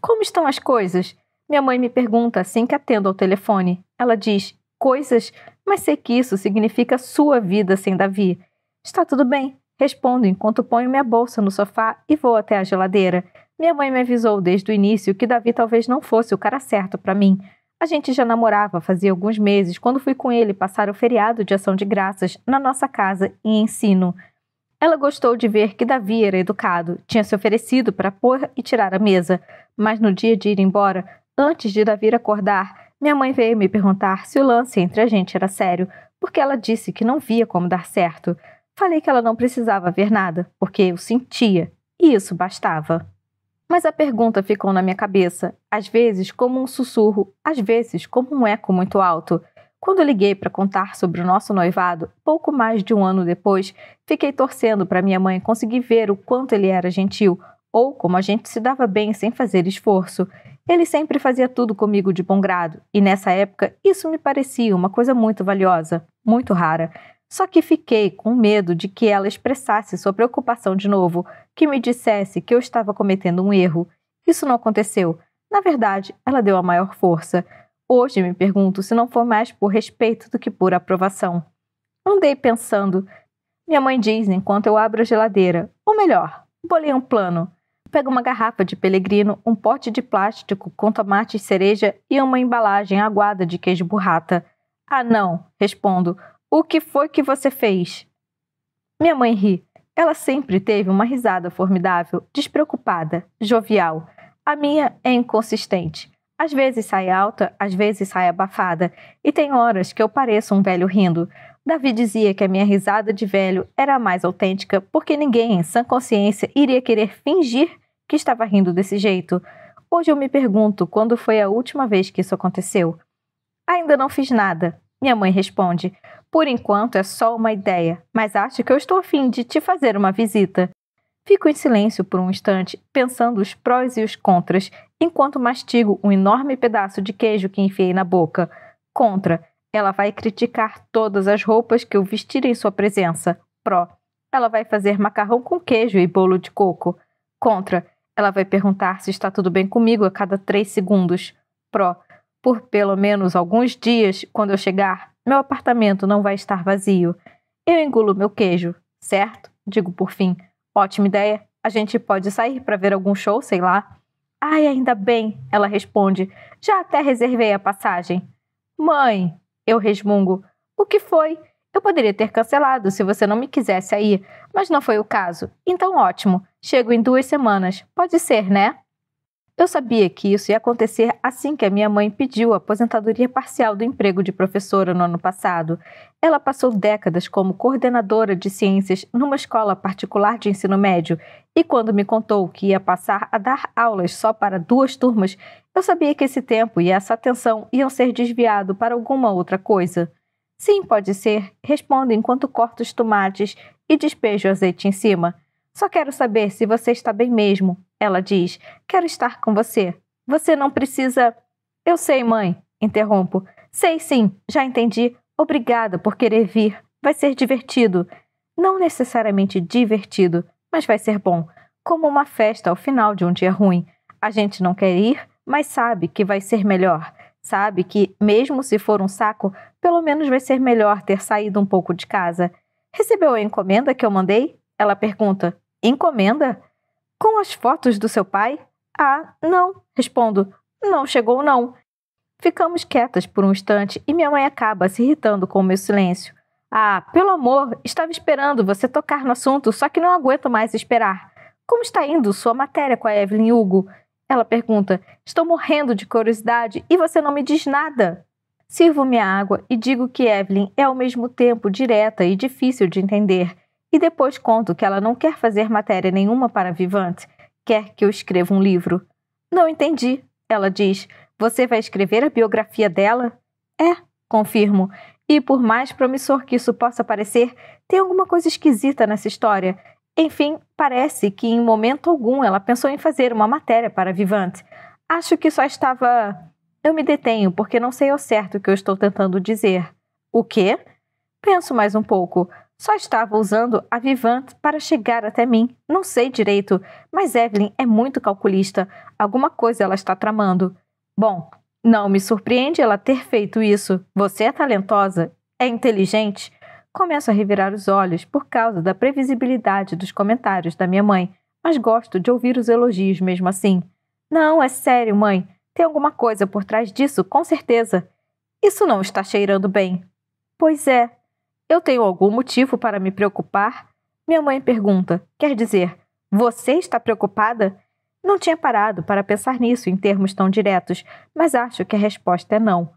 Como estão as coisas? Minha mãe me pergunta assim que atendo ao telefone. Ela diz, coisas, mas sei que isso significa sua vida sem Davi. Está tudo bem, respondo enquanto ponho minha bolsa no sofá e vou até a geladeira. Minha mãe me avisou desde o início que Davi talvez não fosse o cara certo para mim. A gente já namorava fazia alguns meses quando fui com ele passar o feriado de Ação de Graças na nossa casa em Ensino. Ela gostou de ver que Davi era educado, tinha se oferecido para pôr e tirar a mesa, mas no dia de ir embora, antes de Davi acordar, minha mãe veio me perguntar se o lance entre a gente era sério, porque ela disse que não via como dar certo. Falei que ela não precisava ver nada, porque eu sentia, e isso bastava. Mas a pergunta ficou na minha cabeça, às vezes como um sussurro, às vezes como um eco muito alto. Quando eu liguei para contar sobre o nosso noivado, pouco mais de 1 ano depois, fiquei torcendo para minha mãe conseguir ver o quanto ele era gentil, ou como a gente se dava bem sem fazer esforço. Ele sempre fazia tudo comigo de bom grado, e nessa época isso me parecia uma coisa muito valiosa, muito rara. Só que fiquei com medo de que ela expressasse sua preocupação de novo, que me dissesse que eu estava cometendo um erro. Isso não aconteceu. Na verdade, ela deu a maior força. Hoje me pergunto se não foi mais por respeito do que por aprovação. Andei pensando. Minha mãe diz enquanto eu abro a geladeira. Ou melhor, bolei um plano. Pego uma garrafa de Pellegrino, um pote de plástico com tomate e cereja e uma embalagem aguada de queijo burrata. Ah, não, respondo. O que foi que você fez? Minha mãe ri. Ela sempre teve uma risada formidável, despreocupada, jovial. A minha é inconsistente. Às vezes sai alta, às vezes sai abafada, e tem horas que eu pareço um velho rindo. Davi dizia que a minha risada de velho era a mais autêntica, porque ninguém em sã consciência iria querer fingir que estava rindo desse jeito. Hoje eu me pergunto quando foi a última vez que isso aconteceu. Ainda não fiz nada, minha mãe responde. Por enquanto é só uma ideia, mas acho que eu estou a fim de te fazer uma visita. Fico em silêncio por um instante, pensando os prós e os contras, enquanto mastigo um enorme pedaço de queijo que enfiei na boca. Contra, ela vai criticar todas as roupas que eu vestir em sua presença. Pró, ela vai fazer macarrão com queijo e bolo de coco. Contra, ela vai perguntar se está tudo bem comigo a cada 3 segundos. Pró, por pelo menos alguns dias, quando eu chegar, meu apartamento não vai estar vazio. Eu engulo meu queijo, certo? Digo por fim. Ótima ideia. A gente pode sair para ver algum show, sei lá. Ai, ainda bem, ela responde. Já até reservei a passagem. Mãe, eu resmungo. O que foi? Eu poderia ter cancelado se você não me quisesse aí, mas não foi o caso. Então ótimo. Chego em 2 semanas. Pode ser, né? Eu sabia que isso ia acontecer assim que a minha mãe pediu a aposentadoria parcial do emprego de professora no ano passado. Ela passou décadas como coordenadora de ciências numa escola particular de ensino médio e quando me contou que ia passar a dar aulas só para 2 turmas, eu sabia que esse tempo e essa atenção iam ser desviados para alguma outra coisa. Sim, pode ser, respondo enquanto corto os tomates e despejo azeite em cima. Só quero saber se você está bem mesmo, ela diz. Quero estar com você. Você não precisa... Eu sei, mãe, interrompo. Sei sim, já entendi. Obrigada por querer vir. Vai ser divertido. Não necessariamente divertido, mas vai ser bom. Como uma festa ao final de um dia ruim. A gente não quer ir, mas sabe que vai ser melhor. Sabe que, mesmo se for um saco, pelo menos vai ser melhor ter saído um pouco de casa. Recebeu a encomenda que eu mandei? Ela pergunta. Encomenda? Com as fotos do seu pai? Ah, não, respondo. Não chegou, não. Ficamos quietas por um instante e minha mãe acaba se irritando com o meu silêncio. Ah, pelo amor, estava esperando você tocar no assunto, só que não aguento mais esperar. Como está indo sua matéria com a Evelyn Hugo? Ela pergunta. Estou morrendo de curiosidade e você não me diz nada. Sirvo minha água e digo que Evelyn é ao mesmo tempo direta e difícil de entender. E depois conto que ela não quer fazer matéria nenhuma para Vivante. Quer que eu escreva um livro. Não entendi, ela diz. Você vai escrever a biografia dela? É, confirmo. E por mais promissor que isso possa parecer, tem alguma coisa esquisita nessa história. Enfim, parece que em momento algum ela pensou em fazer uma matéria para Vivante. Acho que só estava... Eu me detenho porque não sei ao certo o que eu estou tentando dizer. O quê? Penso mais um pouco. Só estava usando a Vivante para chegar até mim. Não sei direito, mas Evelyn é muito calculista. Alguma coisa ela está tramando. Bom, não me surpreende ela ter feito isso. Você é talentosa, é inteligente. Começo a revirar os olhos por causa da previsibilidade dos comentários da minha mãe, mas gosto de ouvir os elogios mesmo assim. Não, é sério, mãe. Tem alguma coisa por trás disso, com certeza. Isso não está cheirando bem. Pois é. Eu tenho algum motivo para me preocupar? Minha mãe pergunta. Quer dizer, você está preocupada? Não tinha parado para pensar nisso em termos tão diretos, mas acho que a resposta é não.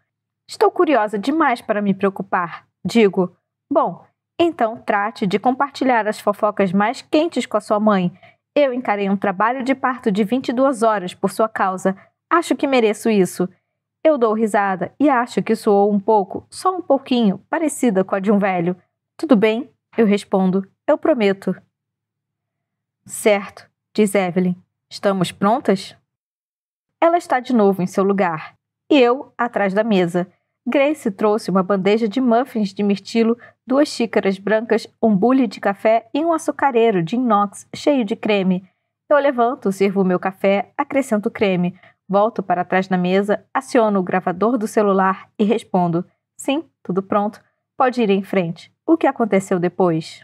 Estou curiosa demais para me preocupar. Digo, bom, então trate de compartilhar as fofocas mais quentes com a sua mãe. Eu encarei um trabalho de parto de 22 horas por sua causa. Acho que mereço isso. Eu dou risada e acho que soou um pouco, só um pouquinho, parecida com a de um velho. Tudo bem, eu respondo. Eu prometo. Certo, diz Evelyn. Estamos prontas? Ela está de novo em seu lugar. E eu, atrás da mesa. Grace trouxe uma bandeja de muffins de mirtilo, 2 xícaras brancas, um bule de café e um açucareiro de inox cheio de creme. Eu levanto, sirvo o meu café, acrescento creme, volto para trás da mesa, aciono o gravador do celular e respondo. Sim, tudo pronto. Pode ir em frente. O que aconteceu depois?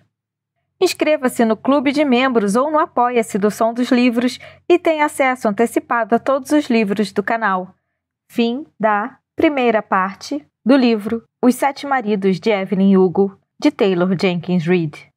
Inscreva-se no Clube de Membros ou no Apoia-se do Som dos Livros e tenha acesso antecipado a todos os livros do canal. Fim da primeira parte do livro Os Sete Maridos de Evelyn Hugo, de Taylor Jenkins Reid.